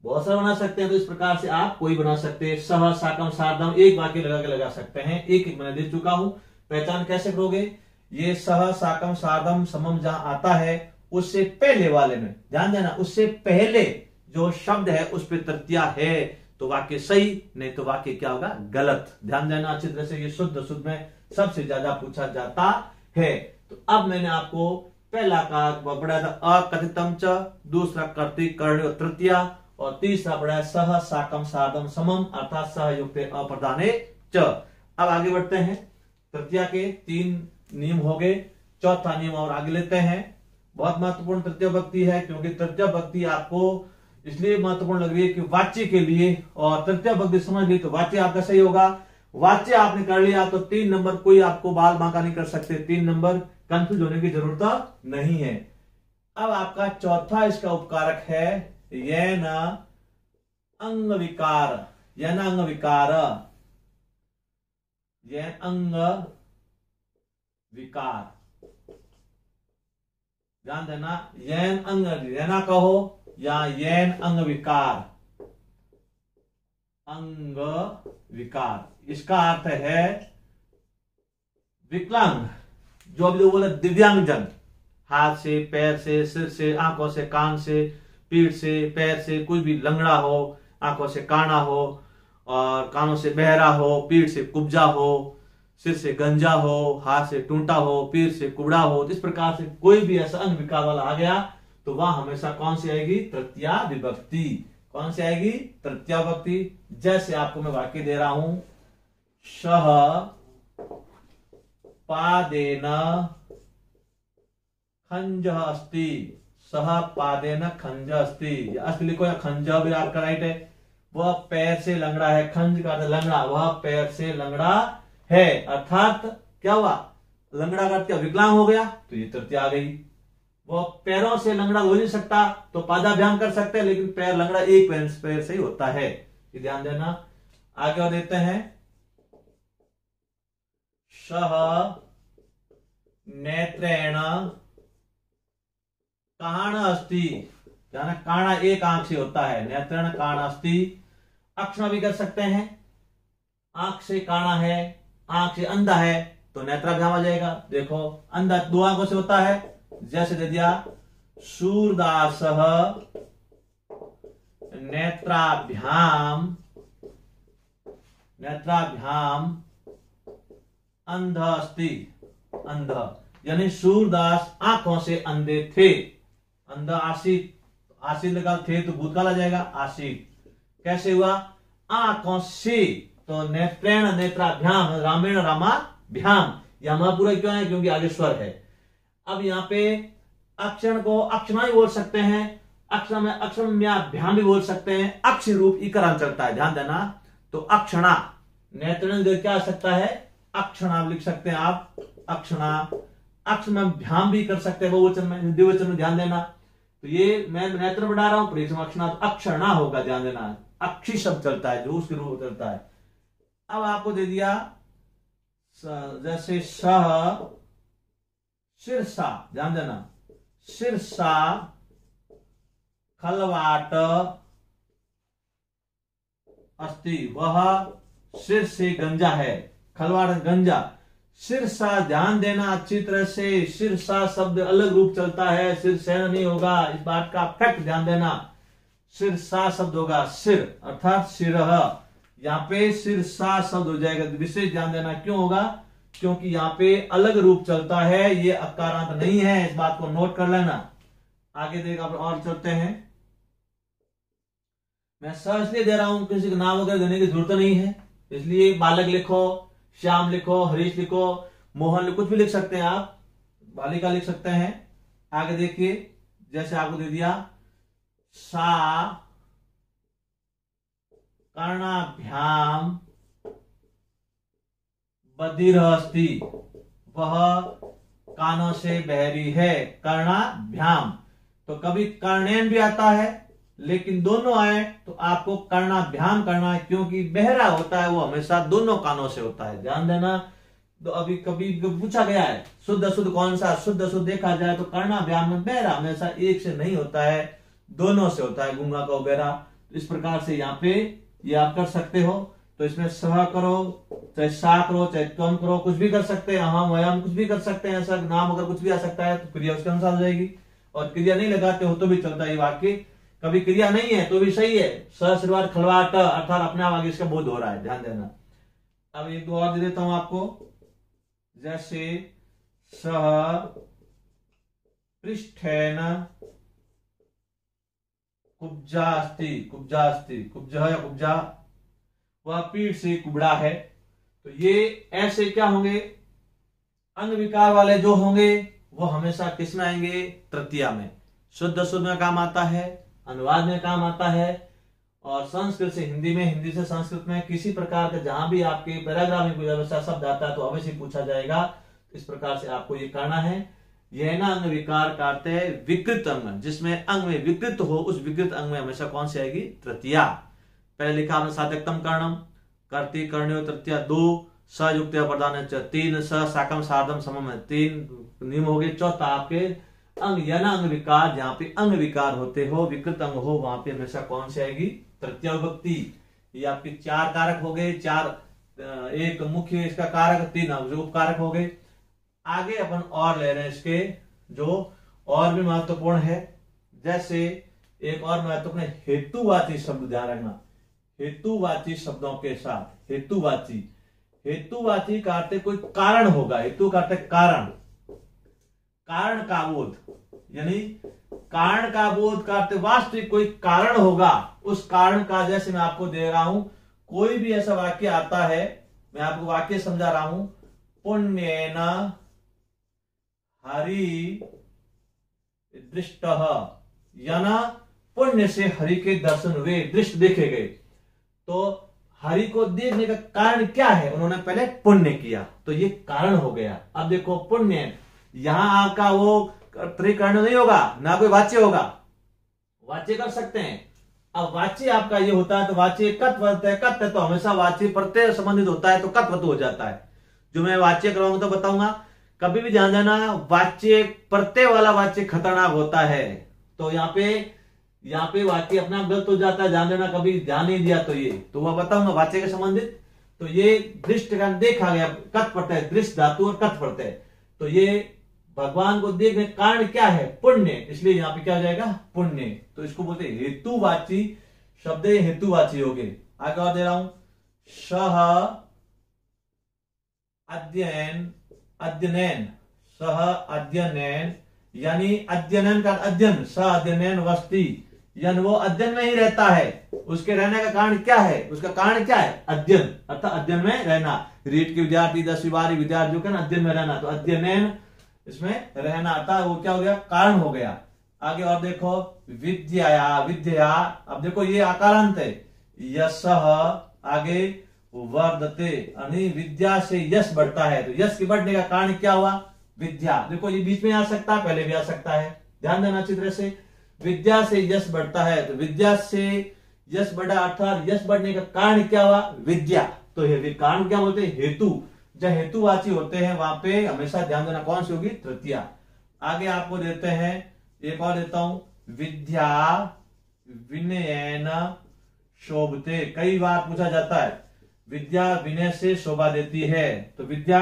बहुत सारे बना सकते हैं, तो इस प्रकार से आप कोई बना सकते हैं। सह साकम सार्धम एक वाक्य लगा के लगा सकते हैं। एक एक मैंने दे चुका हूं। पहचान कैसे करोगे? ये सह साकम सार्धम समम जहां आता है उससे पहले वाले में ध्यान देना, उससे पहले जो शब्द है उस पर तृतीया है तो वाक्य सही, नहीं तो वाक्य क्या होगा? गलत। ध्यान देना अच्छी तरह से। ये शुद्ध में सबसे ज्यादा पूछा जाता है। तो अब मैंने आपको पहला का पढ़ा था अकथितम च, दूसरा कर्तृक कर्ण्यो तृतीया, और तीसरा पढ़ा है सह साकम सार्धम समम अर्थात सह युक्त अप्रधाने च। अब आगे बढ़ते हैं। तृतीया के 3 नियम हो गए। चौथा नियम और आगे लेते हैं। बहुत महत्वपूर्ण तृतीय भक्ति है, क्योंकि तृतीय भक्ति आपको इसलिए महत्वपूर्ण लग रही है कि वाच्य के लिए, और तृतीय भक्ति समझ ली तो वाच्य आपका सही होगा। वाच्य आपने कर लिया तो 3 नंबर कोई आपको बाल बांका नहीं कर सकते। 3 नंबर कंफ्यूज होने की जरूरत नहीं है। अब आपका चौथा इसका उपकारक है येन अंग विकार। येन अंग विकार, येन अंग विकार, ध्यान देना। येन अंग, येना कहो या येन अंग विकार। अंग विकार इसका अर्थ है विकलांग, जो अभी जो बोले दिव्यांगजन, हाथ से, पैर से, सिर से, आंखों से, कान से, पीठ से, पैर से, कुछ भी लंगड़ा हो, आंखों से काना हो और कानों से बहरा हो, पीठ से कुब्जा हो, सिर से गंजा हो, हाथ से टूटा हो, पीठ से कुबड़ा हो, इस प्रकार से कोई भी ऐसा अंग विकार वाला आ गया तो वह हमेशा कौन सी आएगी? तृतीया विभक्ति। कौन सी आएगी? तृतीया विभक्ति। जैसे आपको मैं वाक्य दे रहा हूं, शह पादेन खंज अस्ति। सह पादेन खंज अस्ति, अस्त लिखो या खंज भी आपका राइट है। वह पैर से लंगड़ा है। खंज का लंगड़ा, वह पैर से लंगड़ा है, अर्थात क्या हुआ? लंगड़ा का क्या विकलांग हो गया, तो ये तृतीया आ गई। वो पैरों से लंगड़ा हो नहीं सकता तो पादाभ्याम कर सकते हैं, लेकिन पैर लंगड़ा एक पैर से ही होता है, ये ध्यान देना। आगे और देते हैं, शह नेत्रेण काण अस्ति। जाना काणा एक आंख से होता है, नेत्रेण काण अस्ति। अक्षण भी कर सकते हैं, आंख से काणा है, आंख से अंधा है तो नेत्राभ्याम आ जाएगा। देखो अंधा 2 आंखों से होता है, जैसे दे दिया शूरदास नेत्राभ्याम, नेत्राभ्याम अंध अस्ति। अंध यानी सूरदास आंखों से अंधे थे। अंध आशित, आशित लगा थे तो भूतकाल आ जाएगा आशित। कैसे हुआ? आंखों से, तो नेत्रेण नेत्राभ्याम, रामेण रामाभ्याम। यह महापूरा क्यों है? क्योंकि आगे स्वर है। अब यहाँ पे अक्षर को अक्षमा भी बोल सकते हैं, अक्षर में अक्षम्याभ्याम भी बोल सकते हैं। अक्ष रूप इकारांत चलता है, ध्यान देना। तो अक्षणा, नेत्रण क्या आ सकता है? अक्षणा लिख सकते हैं आप, अक्षणा। अक्ष में भ्याम भी कर सकते हैं बहुवचन में, द्विवचन में, ध्यान देना। तो ये मैं नेत्र बढ़ा रहा हूं, परिचम अक्षणा, तो अक्षणा होगा, ध्यान देना। अक्षी शब्द चलता है जो उसके रूप चलता है। अब आपको दे दिया जैसे सह शीर्षा, ध्यान देना। शीर्षा खलवाट अस्ति, वह सिर से गंजा है। खलवाट गंजा, शीर्षा, ध्यान देना अच्छी तरह से। शीर्षा शब्द अलग रूप चलता है, सिर सेना नहीं होगा, इस बात का फैक्ट ध्यान देना। शीर्षा शब्द होगा सिर, अर्थात सिरह। यहाँ पे शीर्षा शब्द हो जाएगा, विशेष ध्यान देना। क्यों होगा? क्योंकि यहाँ पे अलग रूप चलता है, ये अकारांत नहीं है, इस बात को नोट कर लेना। आगे देखा और चलते हैं। मैं सह इसलिए दे रहा हूं, किसी का नाम वगैरह देने की जरूरत नहीं है, इसलिए बालक लिखो, श्याम लिखो, हरीश लिखो, मोहन लिखो, कुछ भी लिख सकते हैं आप, बालिका लिख सकते हैं। आगे देखिए, जैसे आपको दे दिया सा कर्णाभ्याम बधिर अस्ति, वह कानों से बहरी है। कर्णाभ्याम, तो कभी कर्णेन भी आता है, लेकिन दोनों आए तो आपको कर्णाभ्याम करना है, क्योंकि बहरा होता है वो हमेशा दोनों कानों से होता है, ध्यान देना। तो अभी कभी पूछा गया है शुद्ध अशुद्ध कौन सा, शुद्ध अशुद्ध देखा जाए तो कर्णा व्यामन बहरा हमेशा एक से नहीं होता है, दोनों से होता है, गूंगा का बहरा। तो इस प्रकार से यहाँ पे ये आप कर सकते हो। तो इसमें सह करो, चाहे सा करो, चाहे त्वम करो, कुछ भी कर सकते हैं, हम वयम कुछ भी कर सकते हैं, ऐसा नाम अगर कुछ भी आ सकता है तो क्रिया उसके अनुसार हो जाएगी। और क्रिया नहीं लगाते हो तो भी चलता है वाक्य, कभी क्रिया नहीं है तो भी सही है। स शुरुआत खलवाट अर्थात अपने आप आगे इसका बोध हो रहा है, ध्यान देना। अब एक दो और दे देता हूं आपको, जैसे सह पृष्ठेन कुब्जा अस्ति, कुब्जा अस्ति, कुब्जा या कुब्जा, वह पीठ से कुबड़ा है। तो ये ऐसे क्या होंगे, अंग विकार वाले जो होंगे वो हमेशा किस में आएंगे, तृतीया में। शुद्ध अशुद्ध में काम आता है, अनुवाद में काम आता है, और संस्कृत से हिंदी में, हिंदी से संस्कृत में, किसी प्रकार का जहां भी आपके पैराग्राफ में कोई ऐसा शब्द आता है तो अवश्य पूछा जाएगा। इस प्रकार से आपको ये करना है। यह ना अंग विकार काटते हैं विकृत अंग, जिसमें अंग में विकृत हो, उस विकृत अंग में हमेशा कौन सी आएगी, तृतीया। पहले लिखा आपने सात्यक्तम कर्णम, कर्ति कर्ण्यो तृतीया 2, सयुक्त प्रधान 3, स साकम सार्धम समम 3 नियम हो गए। चौथा आपके अंग या ना अंग विकार, जहां पे अंग विकार होते हो, विकृत अंग हो, वहां पे हमेशा कौन सी आएगी, तृतीया विभक्ति। ये आपके 4 कारक हो गए, 4 एक मुख्य इसका कारक, 3 उप कारक हो गए। आगे अपन और ले रहे हैं इसके जो और भी महत्वपूर्ण है। जैसे एक और महत्वपूर्ण हेतुवाची शब्द, ध्यान रखना, हेतुवाची शब्दों के साथ, हेतुवाची, हेतुवाची का अर्थ कोई कारण होगा, हेतु का अर्थ कारण, कारण का बोध, यानी कारण का बोध का अर्थ वास्तविक कोई कारण होगा, उस कारण का, जैसे मैं आपको दे रहा हूं, कोई भी ऐसा वाक्य आता है, मैं आपको वाक्य समझा रहा हूं, पुण्येन हरि दृष्टः, याना पुण्य से हरि के दर्शन हुए, दृष्ट देखे गए। तो हरि को देखने का कारण क्या है, उन्होंने पहले पुण्य किया, तो ये कारण हो गया। अब देखो पुण्य, यहां आपका वो त्रिकर्ण नहीं होगा, ना कोई वाच्य होगा, वाच्य कर सकते हैं। अब वाच्य आपका ये होता है तो वाच्य कत्व है, कत्व तो हमेशा वाच्य प्रत्यय संबंधित होता है तो कत्व हो जाता है। जो मैं वाच्य कराऊंगा तो बताऊंगा, कभी भी ध्यान देना, वाच्य प्रत्यय वाला वाच्य खतरनाक होता है। तो यहाँ पे वाक्य अपना गलत हो जाता है, ध्यान देना, कभी ध्यान नहीं दिया तो ये तो वह बताऊंगा वाच्य के संबंधित। तो ये दृष्ट का देखा गया, कत प्रत्यय, दृष्ट धातु और कत प्रत्यय, तो ये भगवान को देखने कारण क्या है, पुण्य, इसलिए यहाँ पे क्या हो जाएगा, पुण्य। तो इसको बोलते हैं हेतुवाची शब्द, हेतुवाची हो गए। आगे और दे रहा हूं, सह अध्ययन, अध्ययन, सह अध्ययन, यानी अध्ययन का अध्ययन, सह अध्ययन वस्ती, यानी वो अध्ययन में ही रहता है। उसके रहने का कारण क्या है, उसका कारण क्या है, अध्ययन, अर्थात अध्ययन में रहना। रीट के विद्यार्थी, 10वीं 12वीं विद्यार्थियों का अध्ययन में रहना, तो अध्ययन इसमें रहना आता, वो क्या हो गया, कारण हो गया। आगे और देखो, विद्या, विद्या, अब देखो ये आकारांत है, यशः, आगे वर्धते, यानी विद्या से यश बढ़ता है, तो यश के बढ़ने का कारण क्या हुआ, विद्या। देखो ये बीच में आ सकता है, पहले भी आ सकता है, ध्यान देना अच्छी तरह से। विद्या से यश बढ़ता है, तो विद्या से यश बढ़ा, अर्थात यश बढ़ने का कारण क्या हुआ, विद्या। तो ये कारण क्या बोलते हैं, हेतु। जब हेतुवाची होते हैं वहां पे हमेशा ध्यान देना कौन सी होगी, तृतीया। आगे आपको देते हैं, एक और देता हूं, विद्या विनयेन शोभते, कई बार पूछा जाता है, विद्या विनय से शोभा देती है, तो विद्या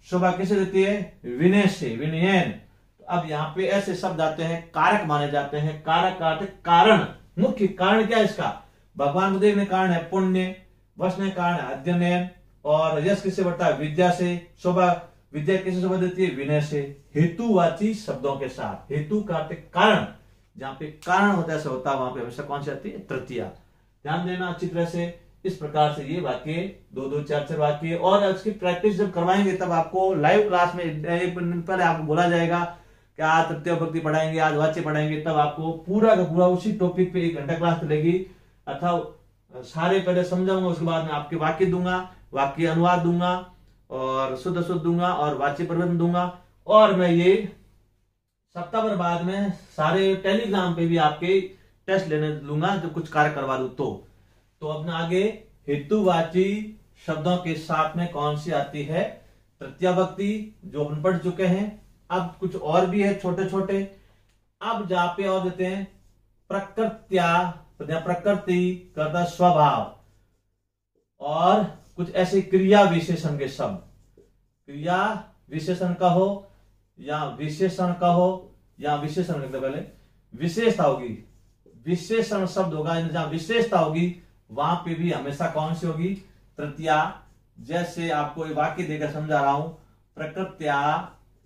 शोभा किसे देती है, विनय से, विनयेन। तो अब यहाँ पे ऐसे शब्द आते हैं, कारक माने जाते हैं, कारक का अर्थ कारण, मुख्य कारण क्या है इसका, भगवान को देखने कारण है पुण्य, वचने कारण है अध्ययन, और यश किससे बढ़ता है, विद्या से, शोभा, विद्या किससे शोभा देती है, विनय से। हेतुवाची शब्दों के साथ, हेतु का अर्थ कारण, जहां पे कारण होता है ऐसा होता है, वहां पे हमेशा कौन सी आती है, तृतीया। ध्यान देना अच्छी तरह से। इस प्रकार से ये वाक्य 2-2, 4-4 वाक्य, और इसकी प्रैक्टिस जब करवाएंगे तब आपको लाइव क्लास में एक दिन पहले आपको बोला जाएगा कि आज तृतीय विभक्ति पढ़ाएंगे, आज वाच्य पढ़ाएंगे, तब आपको पूरा का पूरा उसी टॉपिक पे 1 घंटा क्लास चलेगी। अर्थात सारे पहले समझाऊंगा, उसके बाद में आपके वाक्य दूंगा, वाक्य अनुवाद दूंगा, और शुद्ध शुद्ध दूंगा, और वाच्य परिवर्तन दूंगा। और मैं ये सप्ताह भर बाद में सारे टेलीग्राम पे भी आपके टेस्ट लेने लूंगा, जो कुछ कार्य करवा दूं तो अपना आगे हेतुवाची शब्दों के साथ में कौन सी आती है, तृतीया भक्ति जो अपन पढ़ चुके हैं। अब कुछ और भी है छोटे छोटे। अब जहां पे और देते हैं प्रकृत्या, प्रकृति करता स्वभाव, और कुछ ऐसे क्रिया विशेषण के शब्द, क्रिया विशेषण का हो या विशेषण का हो या विशेषण लिखते पहले विशेषता होगी, विशेषण शब्द होगा, जहां विशेषता होगी वहां पे भी हमेशा कौन सी होगी, तृतीया। जैसे आपको एक वाक्य देकर समझा रहा हूं, प्रकृत्या,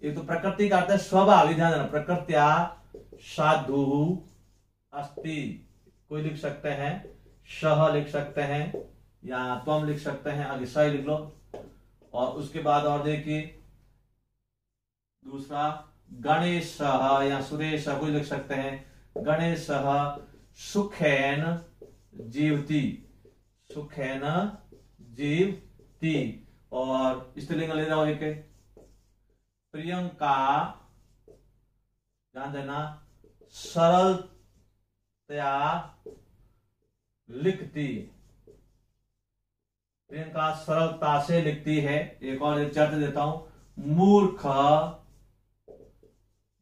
एक तो प्रकृति का अर्थ है स्वभाव, ध्यान देना, प्रकृत्या साधु अस्ति, कोई लिख सकते हैं, सह लिख सकते हैं या तुम लिख सकते हैं, आगे सही लिख लो। और उसके बाद और देखिए दूसरा गणेश या सुरेश, कोई लिख सकते हैं, गणेश सुखेन जीवती, सुखेन जीवती। और स्त्रीलिंग ले रहा हूं एक, प्रियंका, ध्यान देना, सरलतया लिखती, प्रियंका सरलता से लिखती है। एक और एक चर्च देता हूं, मूर्ख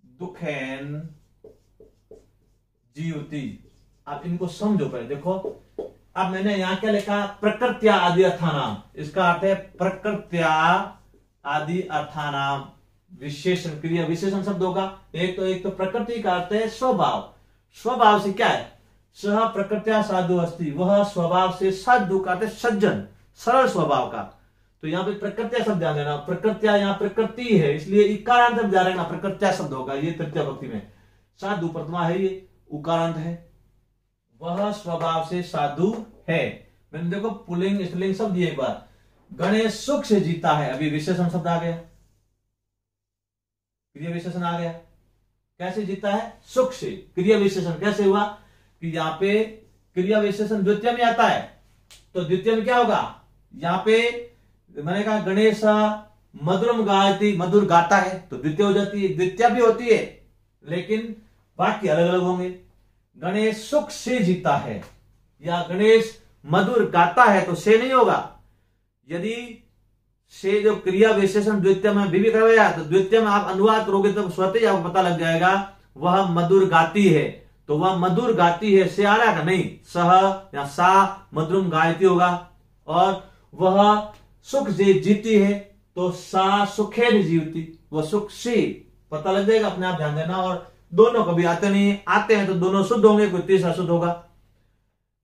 दुखेन जीवती। आप इनको समझो पहले, देखो अब मैंने यहां क्या लिखा, प्रकृत्या आदि अर्थानाम, इसका अर्थ है प्रकृत्या आदि अर्थानाम विशेषण, क्रिया विशेषण शब्द होगा। एक तो प्रकृति का अर्थ है स्वभाव, स्वभाव से क्या है, सह प्रकृत्या साधु अस्ति, वह स्वभाव से, साधु का अर्थ है सज्जन, सरल स्वभाव का। तो यहाँ पे प्रकृत्या शब्द ध्यान देना, प्रकृत्या यहाँ प्रकृति है इसलिए इकारांत में ध्यान रखना, प्रकृत्या शब्द होगा ये तृतीया भक्ति में। साधु प्रथमा है, ये उकारांत है, वह स्वभाव से साधु है। मैंने देखो पुल्लिंग स्त्रीलिंग शब्द दिए एक बार, गणेश सुख से जीता है, अभी विशेषण शब्द आ गया, क्रिया विशेषण आ गया, कैसे जीता है, सुख से। क्रिया विशेषण कैसे हुआ कि यहाँ पे क्रिया विशेषण द्वितीय में आता है, तो द्वितीय में क्या होगा, यहाँ पे मैंने कहा गणेश मधुरम गायती, मधुर गाता है तो द्वितीय हो जाती है, द्वितीय भी होती है लेकिन वाक्य अलग अलग होंगे। गणेश सुख से जीता है या गणेश मधुर गाता है तो से नहीं होगा। यदि से जो क्रिया विशेषण द्वितीय में भी करवाया तो द्वितीय में आप अनुवाद करोगे तो स्वतः ही आपको पता लग जाएगा वह मधुर गाती है, तो वह मधुर गाती है से आ रहा है नहीं, सह या सा मधुरम गायती होगा। और वह सुख से जीती है तो सा सुखेन जीवती, वह सुख से, पता लग जाएगा, अपने आप ध्यान देना। और दोनों कभी आते नहीं, आते हैं तो दोनों शुद्ध होंगे, कोई तीसरा शुद्ध होगा।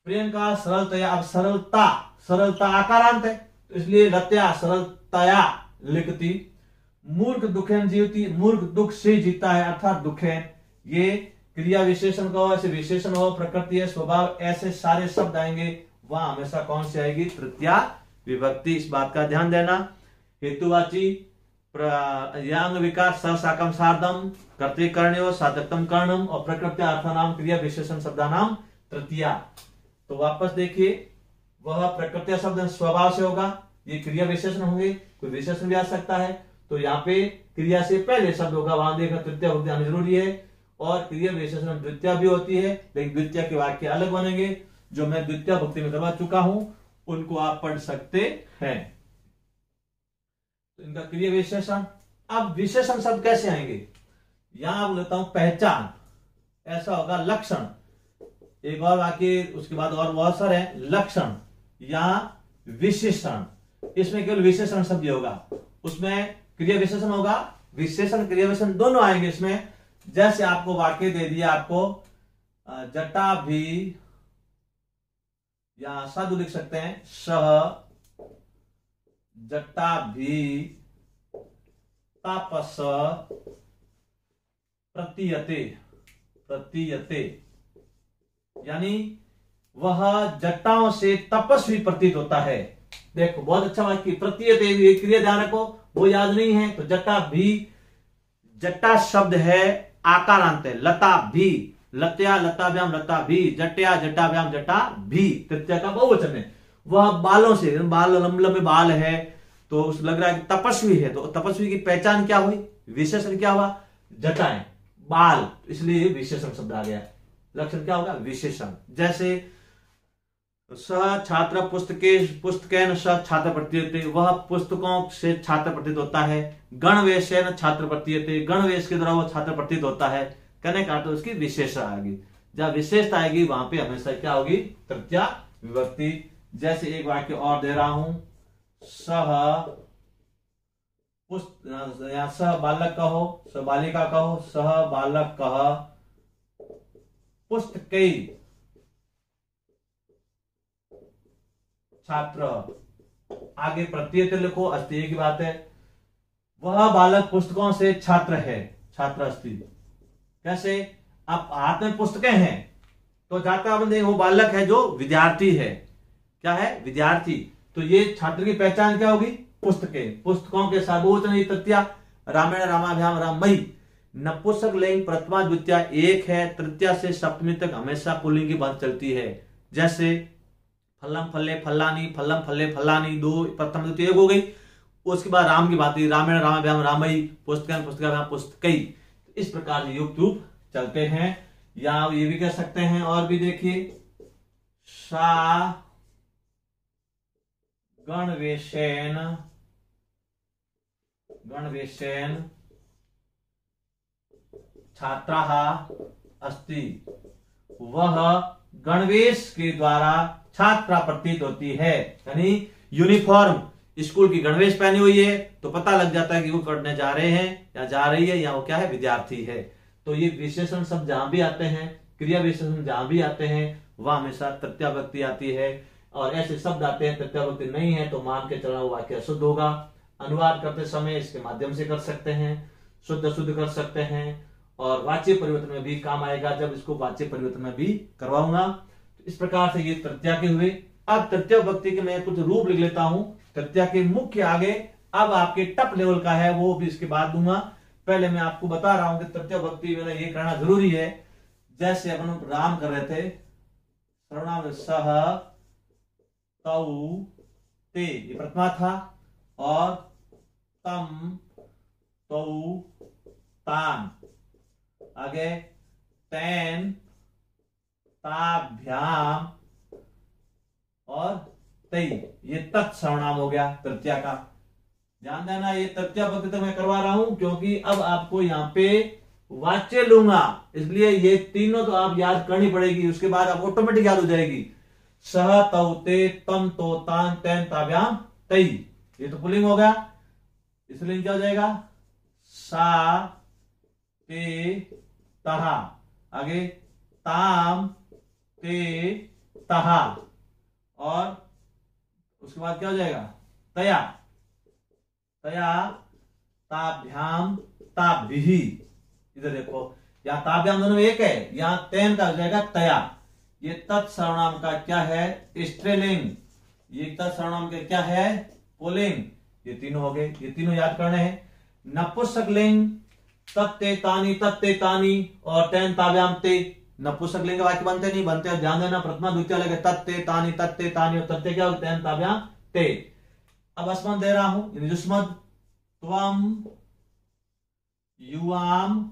प्रियंका सरलतया, अब सरलता, सरलता आकारांत है तो इसलिए रत्या सरलतया लिखती। मूर्ख दुखेन जीवती, मूर्ख दुख से जीता है अर्थात दुखेन, ये क्रिया विशेषण का हो, ऐसे विशेषण हो, प्रकृति है, स्वभाव, ऐसे सारे शब्द आएंगे, वहां हमेशा कौन सी आएगी, तृतीया विभक्ति। इस बात का ध्यान देना। हेतुवाची यांग विकार साकम सार्धम कर्तृकर्ण्यो साधकतम कर्णम और प्रकृत्या अर्थानाम क्रिया विशेषण शब्दानाम तृतीया। तो वापस देखिए, वह प्रकृत्या शब्द स्वभाव से होगा, ये क्रिया विशेषण होंगे, कोई विशेषण भी आ सकता है, तो यहाँ पे क्रिया से पहले शब्द होगा, वहां देखा तृतीया भक्ति आनी जरूरी है। और क्रिया विशेषण द्वितीय भी होती है लेकिन द्वितीय के वाक्य अलग बनेंगे, जो मैं द्वितीय भक्ति में करवा चुका हूं उनको आप पढ़ सकते हैं। तो इनका क्रिया विशेषण। अब विशेषण शब्द कैसे आएंगे, यहां आप लेता हूं पहचान, ऐसा होगा लक्षण, एक और वाक्य उसके बाद और बहुत सारे हैं, लक्षण या विशेषण, इसमें केवल विशेषण शब्द होगा, उसमें क्रिया विशेषण होगा, विशेषण क्रिया विशेषण दोनों आएंगे इसमें। जैसे आपको वाक्य दे दिया, आपको जटा भी या साधु लिख सकते हैं, सह जटा भी तापस प्रतीयते, प्रतीयते यानी वह जटाओं से तपस्वी प्रतीत होता है। देखो बहुत अच्छा वाक्य, प्रतीयते क्रिया ध्यान रखो, वो याद नहीं है तो जटा भी, जटा शब्द है आकारांत है, लता भी, लत्या लताभ्याम लता भी, जट्या जटाभ्याम जटा भी, तृतीया का बहुवचन है। वह बालों से, बाल लंबे लंबे बाल है तो लग रहा है कि तपस्वी है, तो तपस्वी की पहचान क्या हुई, विशेषण क्या हुआ, जटाएं, बाल, इसलिए विशेषण शब्द आ गया। लक्षण क्या होगा, विशेषण। जैसे सह छात्र पुस्तकेन सह छात्र प्रतीयते, वह पुस्तकों से छात्र प्रतीत होता है। गणवेशेन छात्र प्रतीयते, गणवेश के द्वारा वो छात्र प्रतीत होता है। कहने का अर्थ उसकी विशेषता आएगी, जब विशेषता आएगी वहां पे हमेशा क्या होगी, तृतीया विभक्ति। जैसे एक वाक्य और दे रहा हूं, सह या सह बालक कहो, सह बालिका कहो, सह बालक कह पुस्तकै छात्र, आगे प्रत्यय लिखो, अस्ति एक ही बात है। वह बालक पुस्तकों से छात्र है, छात्र अस्ति। कैसे, आप हाथ में पुस्तकें हैं तो जाता बंदे वो बालक है जो विद्यार्थी है, क्या है, विद्यार्थी। तो ये छात्र की पहचान क्या होगी, पुस्तकें, पुस्तकों के सर्वोच्च तृतीया। रामायण रामाभ्याम राममयी, नपुंसक लिंग प्रथमा द्वितीया एक है, तृतीया से सप्तमी तक हमेशा पुल्लिंग की बात चलती है। जैसे फल्लम फल्ले फल्लानी, फल्लम फल्ले फल्लानी, दो प्रथम द्वितीय एक हो गई। उसके बाद राम की बात, रामायण रामाभ्याम राममयी, पुस्तक पुस्तकाभ्याम पुस्तकई। इस प्रकार से युक्त रूप चलते हैं। या ये भी कह सकते हैं, और भी देखिए, सा गणवेशेन, गणवेशेन छात्राः अस्ति, वह गणवेश के द्वारा छात्रा प्रतीत होती है। यानी यूनिफॉर्म स्कूल की गणवेश पहनी हुई है तो पता लग जाता है कि वो पढ़ने जा रहे हैं या जा रही है, या वो क्या है, विद्यार्थी है। तो ये विशेषण शब्द जहां भी आते हैं, क्रिया विशेषण जहां भी आते हैं, वह हमेशा तृतीया विभक्ति आती है। और ऐसे शब्द आते हैं तृतीया विभक्ति नहीं है तो मान के चलना वो वाक्य अशुद्ध होगा। अनुवाद करते समय इसके माध्यम से कर सकते हैं, शुद्ध अशुद्ध कर सकते हैं, और वाच्य परिवर्तन में भी काम आएगा जब इसको वाच्य परिवर्तन में भी करवाऊंगा। तो इस प्रकार से ये तृतीया के हुए। अब तृतीय विभक्ति के मैं कुछ रूप लिख लेता हूं। तृतीया के मुख्य आगे अब आपके टप लेवल का है, वो भी इसके बाद दूंगा। पहले मैं आपको बता रहा हूं कि तृतीय विभक्ति में ये करना जरूरी है। जैसे अपन राम कर रहे थे, सर्वनाम सह तौ ते, ये प्रथमा था, और तम तौ तान, आगे तैन ताभ्याम और तई, ये तत् सर्वनाम हो गया तृतीया का। ध्यान देना, ये तृतीया विभक्ति तक मैं करवा रहा हूं क्योंकि अब आपको यहां पे वाच्य लूंगा, इसलिए ये तीनों तो आप याद करनी पड़ेगी, उसके बाद आप ऑटोमेटिक याद हो जाएगी। सह तौ ते तम तो तान तैन ताभ्याम तई, ये तो पुल्लिंग हो गया, इसलिए क्या हो जाएगा, सा ते तहा, आगे ताम ते तहा, और उसके बाद क्या हो जाएगा, तया तया ताभ्याम ताभ्यहि। इधर देखो, यहाँ ताभ्याम दोनों एक है, यहाँ तैन का हो जाएगा तया। ये तत्सर्वनाम का क्या है, स्त्रीलिंग, ये तत्सर्वनाम का क्या है, पुल्लिंग। ये तीनों हो गए, ये तीनों याद करने हैं। नपुंसक लिंग तत्ते तानी और तैन ताभ्याम ते, नपुंसक लिंग वाक्य बनते नहीं बनते, ध्यान देना, प्रथमा द्वितीय लगे तत्ते तानी और तत्ते क्या होते हैं, ताभ्याम ते। अब अस्मद दे रहा हूं, युष्मद, त्वम युवाम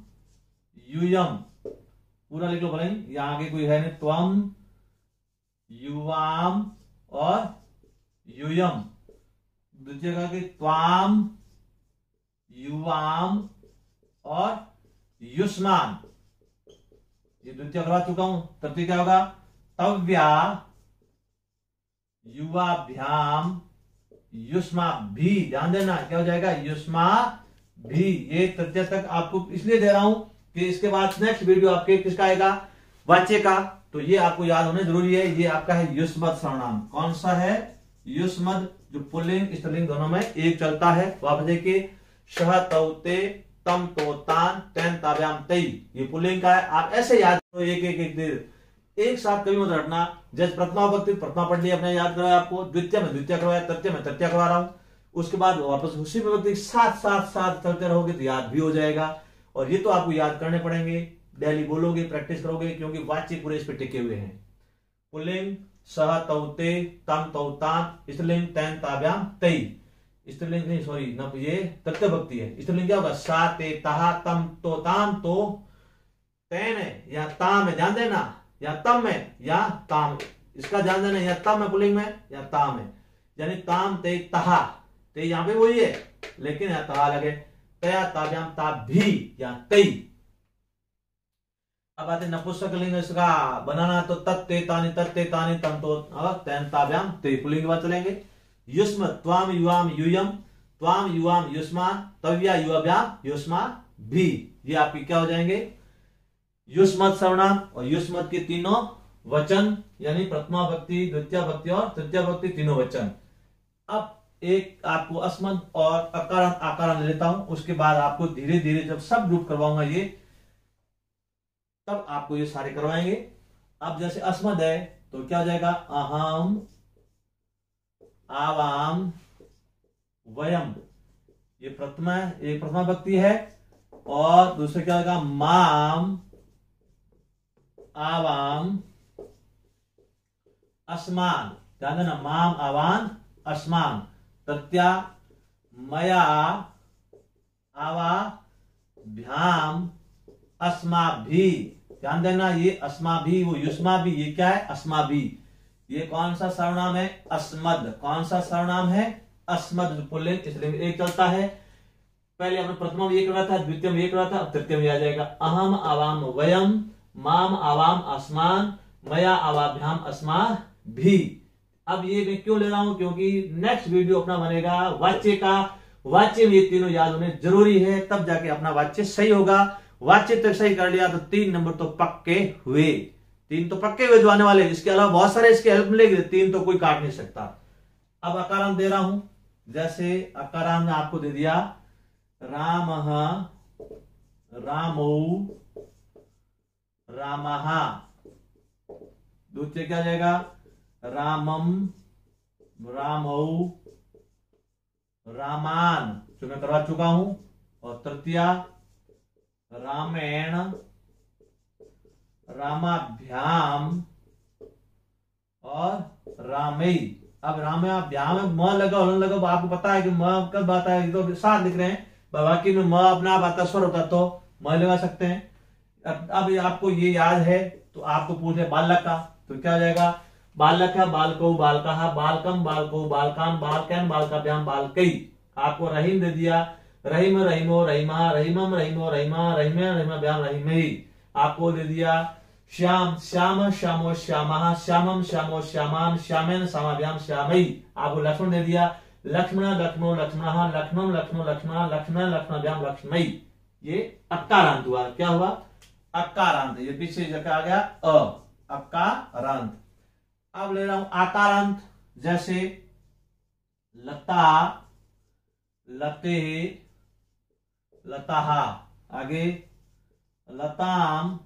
यूयम, पूरा लिख लो भले, यहां आगे कोई है नहीं, त्वम युवाम और यूयम। दूसरी जगह की त्वाम युवाम और युष्मान, ये द्वितीय करवा चुका हूं। तृतीय क्या होगा, तव्या युवाभ्याम युष्मा भी, ध्यान देना क्या हो जाएगा, युष्मा भी। ये तृतीय तक आपको इसलिए दे रहा हूं कि इसके बाद नेक्स्ट वीडियो आपके किसका आएगा, वाच्य का, तो ये आपको याद होने जरूरी है। ये आपका है युष्मद सर्वनाम, कौन सा है, युष्मद, जो पुल्लिंग स्त्रीलिंग दोनों में एक चलता है। वापस देखिए, शह तौ ते तम तो तान तैन ताभ्याम तई, ये पुल्लिंग का है। आप ऐसे याद करो, एक साथ कभी मत रटना। जैसे प्रथमा विभक्ति प्रथमा पढ़ लिया, अपने याद कराया आपको, द्वितीय में द्वितीय करवाया, तृतीय में तृतीय करवा रहा हूं, उसके बाद वापस उसी विभक्ति साथ साथ साथ चलते रहोगे तो याद भी हो जाएगा। और ये तो आपको याद करने पड़ेंगे, डेली बोलोगे, प्रैक्टिस करोगे, क्योंकि वाच्य पूरे इस पे टिके हुए हैं। पुल्लिंग सह तौ ते तम तौ तान, स्त्रीलिंग तैन ताभ्याम तई, स्त्रीलिंग नहीं सॉरी न, ये तृतीय विभक्ति है। स्त्रीलिंग क्या होगा, सा ते तहा तम तो ताम, तो तैन है या ताम है, ध्यान देना, या तम है या ताम, इसका ध्यान देना, या तम है पुल्लिंग में या ताम है, यानी ताम ते तहा, ते यहां पे वही है लेकिन यहां तहा लगे, तया ताभ्याम ताभ भी या तई। अब आते नपुंसकलिंग इसका बनाना, तो तत्ते तानि तम, तो तैन ताभ्याम ते पुल्लिंग की बात चलेंगे। युष्म त्वाम युवाम यूयम, त्वाम युवाम युष्मा, तव्या युवाभ्याम युष्मा भी, ये आपकी क्या हो जाएंगे, युष्मत सर्वनाम और युष्मत के तीनों वचन, यानी प्रथमा भक्ति, द्वितीय भक्ति और तृतीय भक्ति तीनों वचन। अब एक आपको अस्मद और अकारण आकारण लेता हूं, उसके बाद आपको धीरे धीरे जब सब ग्रुप करवाऊंगा ये, तब आपको ये सारे करवाएंगे। अब जैसे अस्मद है तो क्या हो जाएगा, अहम आवाम वयम, ये प्रथमा है, एक प्रथमा भक्ति है, और दूसरे क्या होगा, माम आवाम अस्मान, ध्यान देना, माम आवान अस्मान, तत्या मया आवा भ्याम अस्मा भी, ध्यान देना, ये अस्मा भी, वो युष्मा भी, ये क्या है, अस्मा भी। ये कौन सा सर्वनाम है, अस्मद, कौन सा सर्वनाम है, अस्मद पुल्लिंग, इसलिए एक चलता है। पहले हमने प्रथमा में एक रहा था, द्वितीय में एक रहा था, अब तृतीय में आ जाएगा, अहम आवाम वयम, माम आवाम अस्मान, मया आवाभ्याम अस्मा भी। अब ये मैं क्यों ले रहा हूं, क्योंकि नेक्स्ट वीडियो अपना बनेगा वाच्य का, वाच्य में ये तीनों याद होने जरूरी है, तब जाके अपना वाच्य सही होगा। वाच्य तक सही कर लिया तो 3 नंबर तो पक्के हुए, 3 तो पक्के हुए जो आने वाले, इसके अलावा बहुत सारे इसके हेल्प मिलेगी, 3 तो कोई काट नहीं सकता। अब अकारांत दे रहा हूं, जैसे अकारांत में आपको दे दिया, राम रामौ रामहा, द्वितीय क्या जाएगा, रामम रामौ रामान, जो मैं करवा चुका हूं, और तृतीया रामेण रामाभ्याम और रामई। अब रामाभ्याम में म लगा हलन लगा, आपको पता है कि म कब आता है, तो साथ लिख रहे हैं, बाकी में म अपना आप आता स्वर होता तो म लगा सकते हैं। अब आपको ये याद है तो आपको पूछे बालक का, तो क्या हो जाएगा, बालक है बालको बालका, बालकम बालको बालकान, बालकैन बालकाभ्याम बालकई। आपको रहीम दे दिया, रहीम रहीमो रहीमा, रहीमम रहीमो रहीमा, रहीमे रहीमाभ्याम रहीमई। आपको दे दिया श्याम, श्याम श्यामो श्यामा, श्यामम श्यामो श्यामान, श्यामेन श्यामाभ्याम श्यामई। आपको लक्ष्मण दे दिया, लक्ष्मण लक्ष्मणो लक्ष्मण, लक्ष्मण लक्ष्मण लक्ष्मण, लक्ष्मण लक्ष्मणाभ्याम लक्ष्मई। ये अकारांत हुआ, क्या हुआ, अकारांत, ये पीछे जगह आ गया अकारांत। अब ले रहा हूं आकारांत, जैसे लता लते लताहा, आगे लताम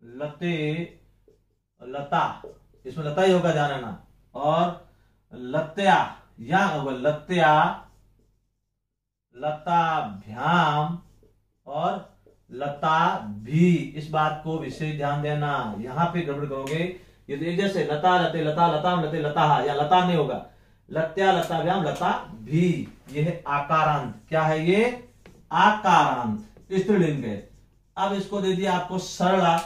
लते लता, इसमें लता ही होगा, ध्यान रखना, और लत्या, या होगा लत्या लताभ्याम और लता भी। इस बात को विशेष ध्यान देना, यहां पे गड़बड़ करोगे, ये तो एक जैसे लता लते लता, लताम लते लताहा, या लता नहीं होगा, लत्या लताभ्याम लता भी। ये है आकारांत, क्या है ये, आकारांत, स्त्रीलिंग है। अब इसको दे दिया आपको सरला,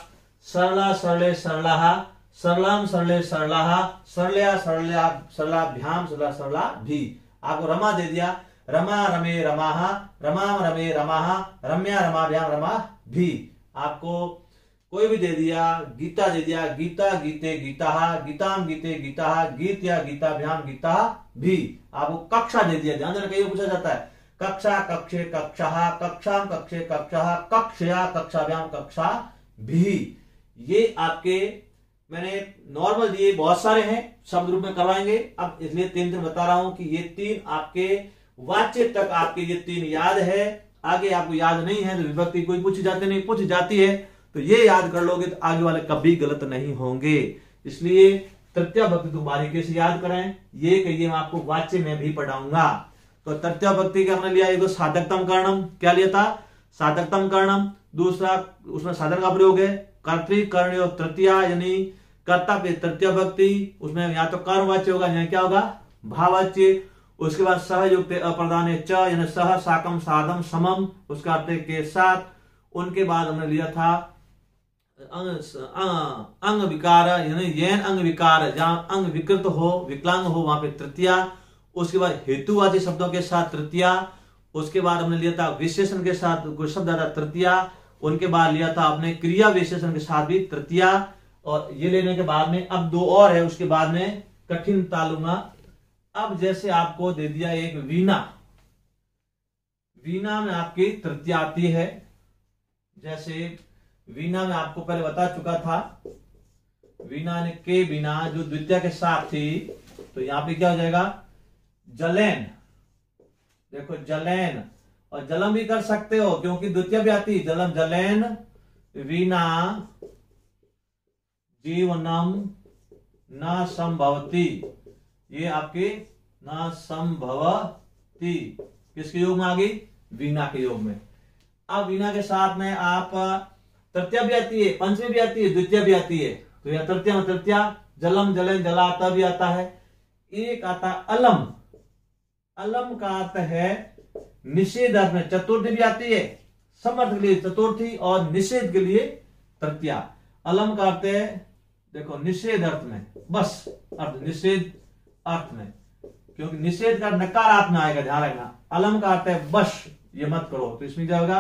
सरला सरले सरलाहा, सरलम सरले सरलाहा, सरल्या सरल्या सरलाभ्याम सरला सरला भी। आपको रमा दे दिया, रमा रमे रमाहा, रमा रमे रमाहा, रम्या रमाभ्याम रमा भी। आपको कोई भी दे दिया, गीता दे दिया, गीता गीते गीता, गीताम गीते गीता, गीत या गीताभ्याम गीता भी। आपको कक्षा दे दिया, ध्यान देना, कहीं पूछा जाता है, कक्षा कक्षे कक्षा, कक्षाम कक्षे कक्षा, कक्षया कक्षाभ्याम कक्षा भी। ये आपके मैंने नॉर्मल दिए, बहुत सारे हैं, सब ग्रुप में करवाएंगे। अब इसलिए 3 बता रहा हूं कि ये 3 आपके वाच्य तक आपके ये 3 याद है, आगे आपको याद नहीं है तो विभक्ति कोई पूछी जाती नहीं, पूछ जाती है तो ये याद कर लोगे तो आगे वाले कभी गलत नहीं होंगे। इसलिए तृतीय भक्ति तुम बारीकी से याद करें, ये कहिए मैं आपको वाच्य में भी पढ़ाऊंगा। तो तृतीय भक्ति का हमने लिया, एक तो साधकतम कर्णम, क्या लिया था, साधकतम कर्णम। दूसरा उसमें साधन का प्रयोग है, कर्तृकर्ण्यो तृतीया, यानी कर्ता पे तृतीय भक्ति, उसमें या तो कर्मवाच्य होगा या क्या होगा, भाववाच्य। उसके बाद सहयुक्त अप्रदान च, यानी सह साकम साधम समम, उसका अर्थ के साथ। उनके बाद हमने लिया था अंग विकार यानी येन अंग विकार, जहां अंग विकृत हो, विकलांग हो, वहां पे तृतीया। उसके बाद हेतुवाची शब्दों के साथ तृतीया। उसके बाद हमने लिया था विशेषण के साथ कोई शब्द आता तृतीया। उनके बाद लिया था आपने क्रिया विशेषण के साथ भी तृतीया। और ये लेने के बाद में अब दो और है, उसके बाद में कठिन तालुमा। अब जैसे आपको दे दिया एक वीणा, वीणा में आपकी तृतीया आती है। जैसे वीणा में आपको पहले बता चुका था, वीणा ने के वीणा जो द्वितीय के साथ थी, तो यहां पे क्या हो जाएगा जलेन। देखो जलेन, और जलम भी कर सकते हो क्योंकि द्वितीय भी आती है। जलम जलेन वीणा जीवनम न संभवती, ये आपके न संभवती किसके योग में आ गई, वीणा के योग में। अब वीणा के साथ में आप तृतीया भी आती है, पंचमी भी आती है, द्वितीय भी आती है। तो यह तृतीय में तृतीया, जलम जलेन जलाता भी आता है। एक आता अलम, अलम का अर्थ है निषेध अर्थ में। चतुर्थी भी आती है, समर्थ के लिए चतुर्थी और निषेध के लिए तृतीया। अलम का अर्थ है देखो निषेध अर्थ में, बस अर्थ निषेध अर्थ में, क्योंकि निषेध का नकारात्मक में आएगा, ध्यान रखना। अलम का अर्थ है बस, ये मत करो। तो इसमें क्या होगा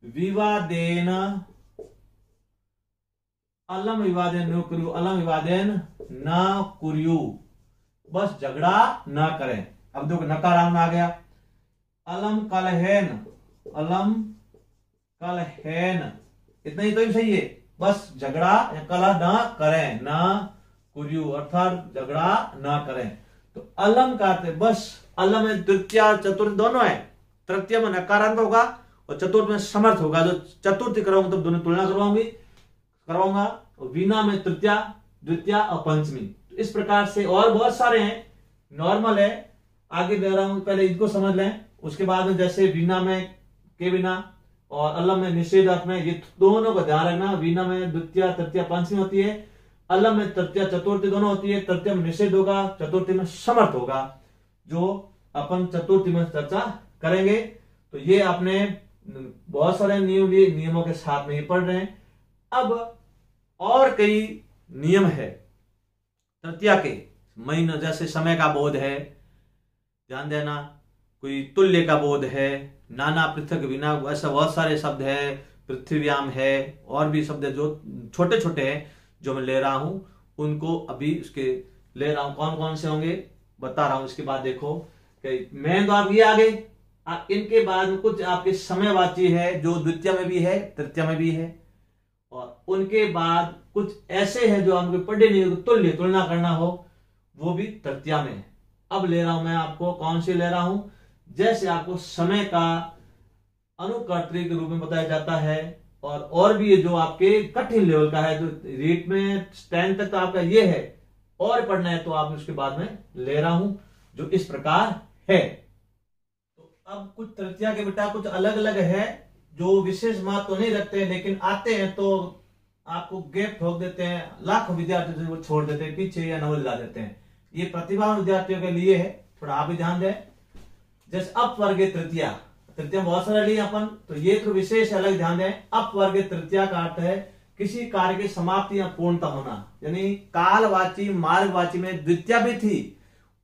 विवादेन, अलम विवादेन न कुर्यु, अलम विवादेन न कुर्यु, बस झगड़ा न करें। अब देखो नकारात्मक आ गया। अलम कलहेन, अलम कलहेन, इतना ही तो सही है, बस झगड़ा या कलह न करें, न कुर्यु अर्थात झगड़ा न करें। तो अलम का अर्थ है बस। अलम में तृतीय चतुर्थ दोनों है, तृतीय में नकारात्मक होगा और चतुर्थ में समर्थ होगा। जो चतुर्थी कराऊंगा तो दोनों तुलना करवाऊंगा। वीणा में तृतीया, द्वितीय और पंचमी। तो इस प्रकार से और बहुत सारे हैं, नॉर्मल है, आगे दे रहा हूं, पहले इनको समझ लें। उसके बाद में जैसे वीणा में के वीणा और अलम में निषेध अर्थ में, ये दोनों को ध्यान रखना। वीणा में द्वितीय तृतीय पंचमी होती है, अलम में तृतीय चतुर्थी दोनों होती है। तृतीय में निषेध होगा, चतुर्थी में समर्थ होगा, जो अपन चतुर्थी में चर्चा करेंगे। तो ये आपने बहुत सारे नियमों के साथ में ये पढ़ रहे हैं। अब और कई नियम है तृतीया के, महीना जैसे समय का बोध है, ध्यान देना, कोई तुल्य का बोध है, नाना पृथक विना, ऐसा बहुत सारे शब्द है, पृथ्व्याम है, और भी शब्द है जो छोटे छोटे हैं जो मैं ले रहा हूं, उनको अभी उसके ले रहा हूं। कौन कौन से होंगे बता रहा हूं। इसके बाद देखो मैं तो आप ये आगे, इनके बाद में कुछ आपके समयवाची है जो द्वितीय में भी है, तृतीय में भी है, और उनके बाद कुछ ऐसे हैं जो हमको पढ़े नहीं, तुल्य तुलना करना हो, वो भी तृतीय में है। अब ले रहा हूं मैं आपको, कौन से ले रहा हूं, जैसे आपको समय का अनुकर्त्री के रूप में बताया जाता है, और भी जो आपके कठिन लेवल का है, जो रीट में 10 तक तो आपका ये है, और पढ़ना है तो आप उसके बाद में ले रहा हूं जो इस प्रकार है। तो अब कुछ तृतीया के बेटा कुछ अलग अलग है जो विशेष महत्व तो नहीं रखते हैं, लेकिन आते हैं तो आपको गैप ठोक देते हैं, लाखों विद्यार्थी वो छोड़ देते हैं पीछे या नवल ला देते हैं। ये प्रतिभावान विद्यार्थियों के लिए है, थोड़ा आप भी ध्यान दें। जैसे अपवर्गीय तृतीया, तृतीया बहुत सारा लिए अपन, तो ये तो विशेष अलग ध्यान दें। अपवर्गीय तृतीया का अर्थ है किसी कार्य की समाप्ति या पूर्णता होना, यानी कालवाची मार्गवाची में द्वितीया भी थी,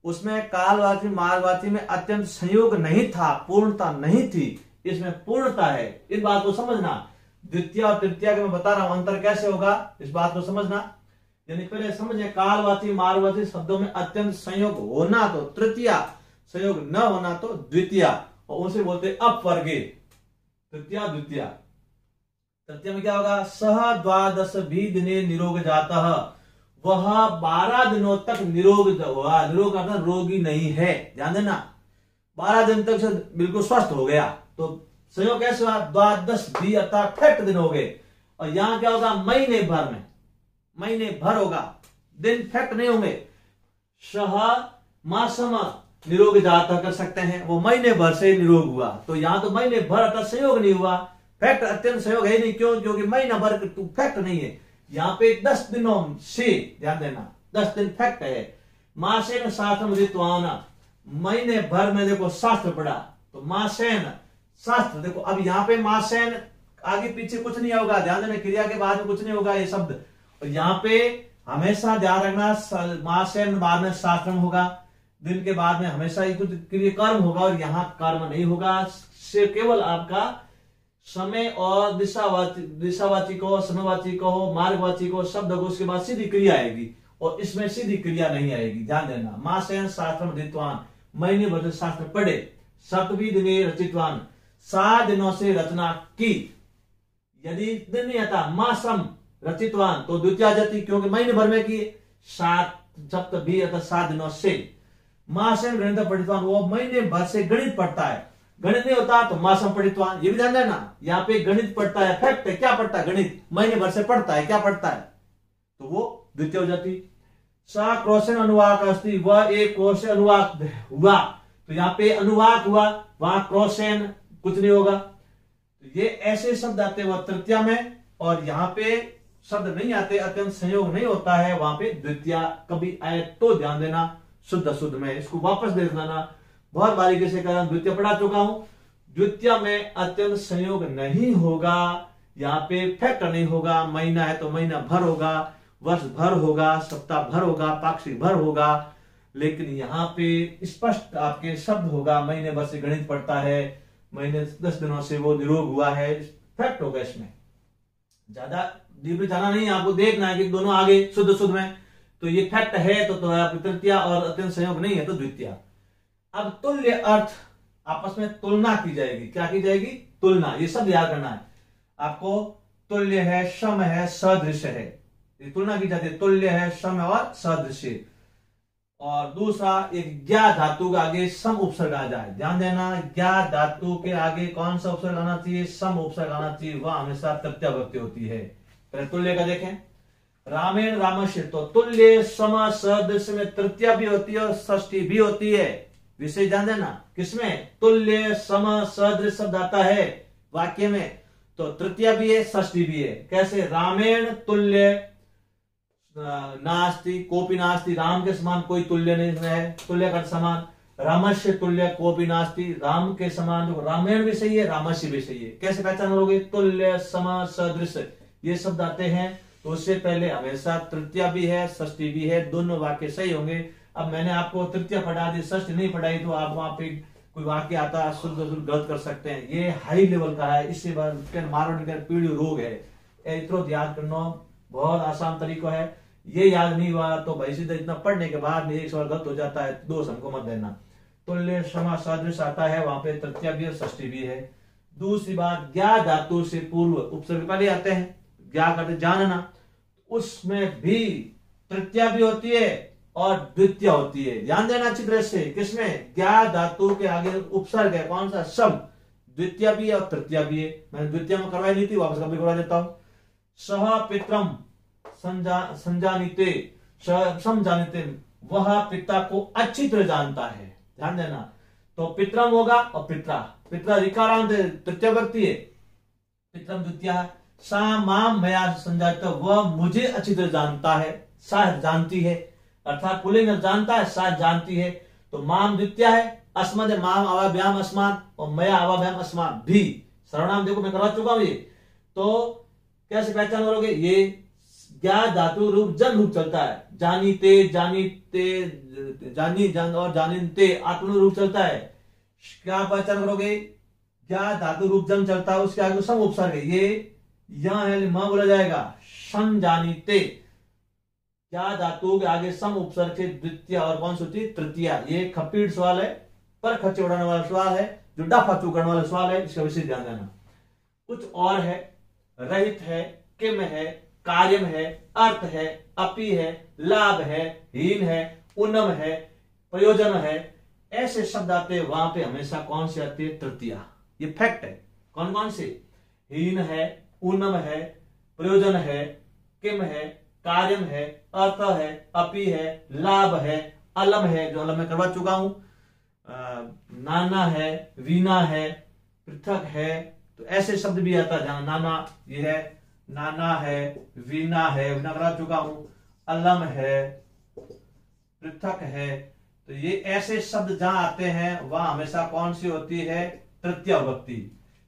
उसमें कालवाची मार्गवाची में अत्यंत संयोग नहीं था, पूर्णता नहीं थी, इसमें पूर्णता है। इस बात को समझना, द्वितीय और तृतीया के मैं बता रहा हूं अंतर कैसे होगा, इस बात को समझना। यानी पहले समझे कालवाची मार्गवाची शब्दों में अत्यंत संयोग होना तो तृतीया, संयोग न होना तो द्वितीया, और उसे बोलते अपवर्गीय तृतीया द्वितीया। तृतीया में क्या होगा, सह द्वादश भी दिने निरोग जाता, वह 12 दिनों तक निरोग हुआ। निरोग अर्थात रोगी नहीं है, ध्यान देना, 12 दिन तक से बिल्कुल स्वस्थ हो गया। तो संयोग कैसे हुआ, द्वादश भी अर्थात 60 दिन हो गए। और यहां क्या होगा, महीने भर में, महीने भर होगा, दिन फैक्ट नहीं होंगे। सह मासम निरोग जाता कर सकते हैं, वो महीने भर से निरोग हुआ। तो यहां तो महीने भर अर्थात संयोग नहीं हुआ, फैक्ट अत्यंत संयोग है नहीं। क्यों, क्योंकि महीना भर फैक्ट नहीं है। यहाँ पे 10 दिनों से, ध्यान देना, 10 दिन फैक्ट है। मासेन शास्त्रम ऋतुआना, महीने भर में देखो शास्त्र पढ़ा, तो मासेन शास्त्र देखो। अब यहाँ पे मासेन आगे पीछे कुछ नहीं होगा, ध्यान देना, क्रिया के बाद में कुछ नहीं होगा ये शब्द। और यहाँ पे हमेशा ध्यान रखना, मासेन बाद में शास्त्रम होगा, दिन के बाद में हमेशा ही कुछ क्रिया कर्म होगा, और यहाँ कर्म नहीं होगा, से केवल आपका समय और दिशावाची को, समयवाची को, मार्गवाची को शब्द को, उसके बाद सीधी क्रिया आएगी, और इसमें सीधी क्रिया नहीं आएगी, ध्यान देना। मासेन शास्त्रम अधीतवान, महीने भर शास्त्र पढ़े, सतवी दिने रचितवान, 7 दिनों से रचना की। यदि दिन नहीं आता मासम रचितवान तो द्वितीय जाति, क्योंकि महीने भर में की, 7 सप्त भी अर्थात 7 दिनों से। मासम गणित पढ़ितवान, वो महीने भर से गणित पढ़ता है, गणित नहीं होता तो मासम पढ़ितवान, ये भी ध्यान देना, यहाँ पे गणित पढ़ता है, फैक्ट है, क्या पढ़ता है, गणित महीने भर से पढ़ता है, क्या पढ़ता है, तो वो द्वितीय हो जाती। सा क्रोशन अनुवाक अस्ति, वह एक क्रोश से अनुवाक हुआ, तो यहाँ पे अनुवाक हुआ, वहां क्रोशन कुछ नहीं होगा। तो ये ऐसे शब्द आते हैं वह तृतीया में, और यहाँ पे शब्द नहीं आते, अत्यंत संयोग नहीं होता है, वहां पे द्वितीया कभी आए तो ध्यान देना, शुद्ध में इसको वापस देख लेना, बहुत बारीकी से करना, द्वितीय पढ़ा चुका हूं। द्वितीय में अत्यंत संयोग नहीं होगा, यहाँ पे फैक्ट नहीं होगा, महीना है तो महीना भर होगा, वर्ष भर होगा, सप्ताह भर होगा, पाक्षिक भर होगा, लेकिन यहाँ पे स्पष्ट आपके शब्द होगा, महीने भर से गणित पढ़ता है, महीने 10 दिनों से वो निरोग हुआ है, फैक्ट होगा। इसमें ज्यादा डीप जाना नहीं, आपको देखना है कि दोनों आगे शुद्ध में, तो ये फैक्ट है तो आपकी तृतीय, और अत्यंत संयोग नहीं है तो द्वितीय। अब तुल्य अर्थ, आपस में तुलना की जाएगी, क्या की जाएगी, तुलना, ये सब याद करना है आपको। तुल्य है, सम है, सदृश है, ये तुलना की जाती है, तुल्य है, सम और सदृश। और दूसरा, एक ज्ञा धातु के आगे सम उपसर्ग आ जाए, ध्यान देना, ज्ञा धातु के आगे कौन सा उपसर्ग आना चाहिए, सम उपसर्ग आना चाहिए, वह हमेशा तृतीया विभक्ति होती है। पहले तुल्य का देखें, रामेण रामस्य, तो तुल्य सम सदृश में तृतीया भी होती है और षष्ठी भी होती है, विशेष ध्यान देना, किसमें, तुल्य सम सदृश शब्द आता है वाक्य में, तो तृतीया भी है, षष्ठी भी है। कैसे, रामेण तुल्य नास्ति कोपी नास्ति, राम के समान कोई तुल्य नहीं है, तुल्य का समान, रामस्य तुल्य कोपी नास्ति, राम के समान, रामेण भी सही है, रामस्य भी सही है। कैसे पहचान लोगे, तुल्य सम सदृश ये शब्द आते हैं, तो उससे पहले हमेशा तृतीया भी है, षष्ठी भी है, दोनों वाक्य सही होंगे। अब मैंने आपको तृतीया पढ़ा दी, षष्ठी नहीं पढ़ाई, तो आप वहां पे कोई वाक्य आता शुद्ध गलत कर सकते हैं, ये हाई लेवल का है, इससे मारवाड़ी का पीढ़ी रोग है, इतना याद करना बहुत आसान तरीका है। ये याद नहीं हुआ तो भाई सीधा इतना पढ़ने के बाद एक सवाल गलत हो जाता है, दोष हमको मत देना। तुल्य सम सदृश आता है, वहां पे तृतीया भी और षष्ठी भी है। दूसरी बात, ज्ञा धातु से पूर्व उपसर्ग पहले आते हैं, ज्ञा करते जानना, उसमें भी तृतीया भी होती है और द्वितीय होती है, ध्यान देना अच्छी तरह से। किसमें, ज्ञा धातु के आगे उपसर्ग है, कौन सा, सम, द्वितीय भी है और तृतीय भी है। मैंने द्वितीय में करवाई नहीं थी, वापस कभी करवा देता हूं। सह पित्रम संजानिते, समझानिते, वह पिता को अच्छी तरह जानता है, ध्यान देना, तो पित्रम होगा और पित्रा, पित्रा ऋकारांत तृतीय व्यक्ति है, पित्रम द्वितीय। सा माम मया संजाता, वह मुझे अच्छी तरह जानता है, सा जानती है, अर्थात पुल्लिंग जानता है, सा जानती है, तो माम द्वितीय है, अस्मद माम अवाभ्याम अस्मान, और मया अवाभ्याम अस्मान भी, सर्वनाम देखो मैं करवा चुका हूं ये। तो कैसे पहचान करोगे, ये ज्ञा धातु रूप जन रूप चलता है, जानीते जानीते जानी जन और जानिते आत्म रूप चलता है। क्या पहचान करोगे, ज्ञा धातु रूप जन चलता है, उसके आगे सम उपसर्ग है, ये यहां है मां बोला जाएगा, संजानीते, क्या धातु के आगे सम उपसर्ग से द्वितीय और कौन सी तृतीय। ये खपीड़ सवाल है, पर खच्चे उड़ाने वाला सवाल है, जो डाफा चूकने वाला सवाल है, इसका विशेष ध्यान देना। कुछ और है, रहित है, किम है, कार्यम है, अर्थ है, अपि है, लाभ है, हीन है, उन्नम है, प्रयोजन है, ऐसे शब्द आते हैं, वहां पे हमेशा कौन से आते हैं, तृतीया। ये फैक्ट है, कौन कौन से, हीन है, उन्नम है, प्रयोजन है, किम है, कार्यम है, अर्थ है, अपि है, लाभ है, अलम है, जो अलम में करवा चुका हूं, नाना है, वीना है, पृथक है, तो ऐसे शब्द भी आता है, नाना ये है, नाना है, वीना है, वीना करा चुका हूं, अलम है, पृथक है, तो ये ऐसे शब्द जहां आते हैं वहां हमेशा कौन सी होती है, तृतीय विभक्ति।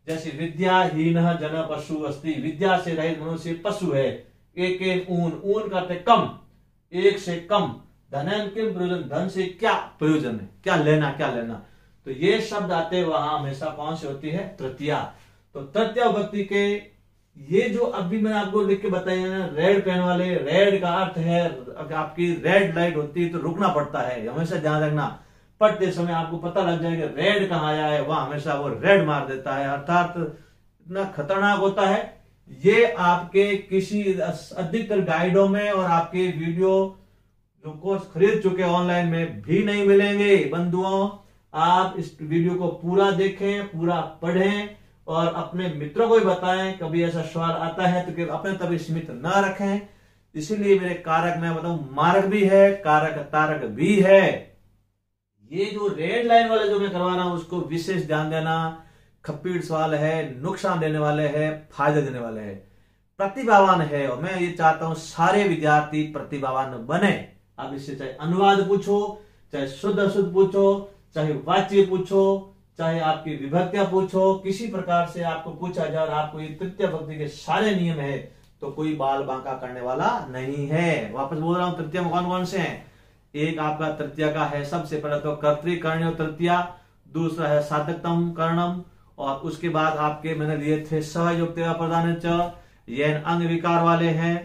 जैसे विद्याहीन जन पशु अस्ति, विद्या से रहित मनुष्य पशु है। एक ऊन, ऊन करते कम, एक से कम। धनन किम प्रयोजन, धन से क्या प्रयोजन है, क्या लेना क्या लेना। तो ये शब्द आते वहां हमेशा कौन सी होती है, तृतीया। तो तृतीया विभक्ति के ये जो अभी मैंने आपको लिख के बताया ना, रेड पेन वाले, रेड का अर्थ है अगर आपकी रेड लाइट होती है तो रुकना पड़ता है, हमेशा ध्यान रखना। पढ़ते समय आपको पता लग जाएगा रेड कहाँ आया है, वह हमेशा वो रेड मार देता है, अर्थात इतना खतरनाक होता है। ये आपके किसी अधिकतर गाइडों में और आपके वीडियो जो कोर्स खरीद चुके ऑनलाइन में भी नहीं मिलेंगे। बंधुओं, आप इस वीडियो को पूरा देखें, पूरा पढ़ें और अपने मित्रों को भी बताएं। कभी ऐसा सवाल आता है तो अपने तभी सीमित न रखें। इसीलिए मेरे कारक में बताऊं, मारक भी है, कारक तारक भी है। ये जो रेड लाइन वाले जो मैं करवा रहा हूं उसको विशेष ध्यान देना। खप्पीड़ सवाल है, नुकसान देने वाले हैं, फायदे देने वाले हैं, प्रतिभावान है। और मैं ये चाहता हूं सारे विद्यार्थी प्रतिभावान बने। अब इससे चाहे अनुवाद पूछो, चाहे शुद्ध अशुद्ध पूछो, चाहे वाच्य पूछो, चाहे आपकी विभक्तियां पूछो, किसी प्रकार से आपको पूछा जाए और आपको ये तृतीय विभक्ति के सारे नियम है तो कोई बाल बांका करने वाला नहीं है। वापस बोल रहा हूं, तृतीय में कौन कौन से हैं। एक आपका तृतीय का है, सबसे पहले तो कर्तृकर्ण्य तृतीया, दूसरा है साधकतम कर्णम, और उसके बाद आपके मैंने लिए थे सहयुक्त प्रधान च, ये अंग विकार वाले हैं,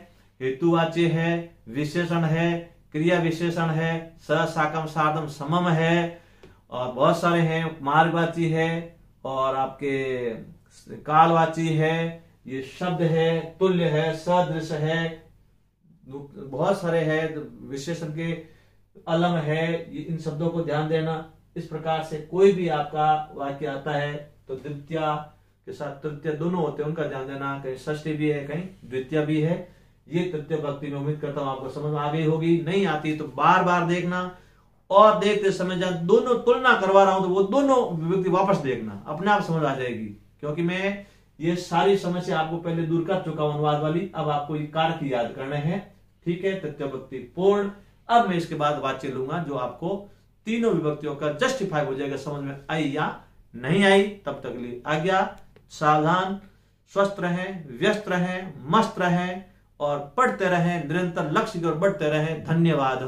हेतुवाच्य है, विशेषण है, क्रिया विशेषण है, स साकम साधम समम है, और बहुत सारे हैं, मार्गवाची है, और आपके कालवाची है, ये शब्द है, तुल्य है, सदृश है, बहुत सारे हैं विशेषण के, अलम है। इन शब्दों को ध्यान देना। इस प्रकार से कोई भी आपका वाक्य आता है तो द्वितीय के साथ तृतीय दोनों होते हैं, उनका ध्यान देना। कहीं षष्ठी भी है, कहीं द्वितीय भी है। ये तृतीय विभक्ति में उम्मीद करता हूं आपको समझ में आ गई होगी। नहीं आती तो बार बार देखना, और देखते समय जब दोनों तुलना करवा रहा हूं तो वो दोनों विभक्ति वापस देखना, अपने आप समझ आ जाएगी। क्योंकि मैं ये सारी समस्या आपको पहले दूर कर चुका हूं अनुवाद वाली। अब आपको ये कारक याद करने हैं, ठीक है। तृतीय विभक्ति पूर्ण। अब मैं इसके बाद वाच्य लूंगा जो आपको तीनों विभक्तियों का जस्टिफाई हो जाएगा, समझ में आई या नहीं आई। तब तक लिए आज्ञा, सावधान, स्वस्थ रहें, व्यस्त रहें, मस्त रहें और पढ़ते रहें, निरंतर लक्ष्य की ओर बढ़ते रहें। धन्यवाद।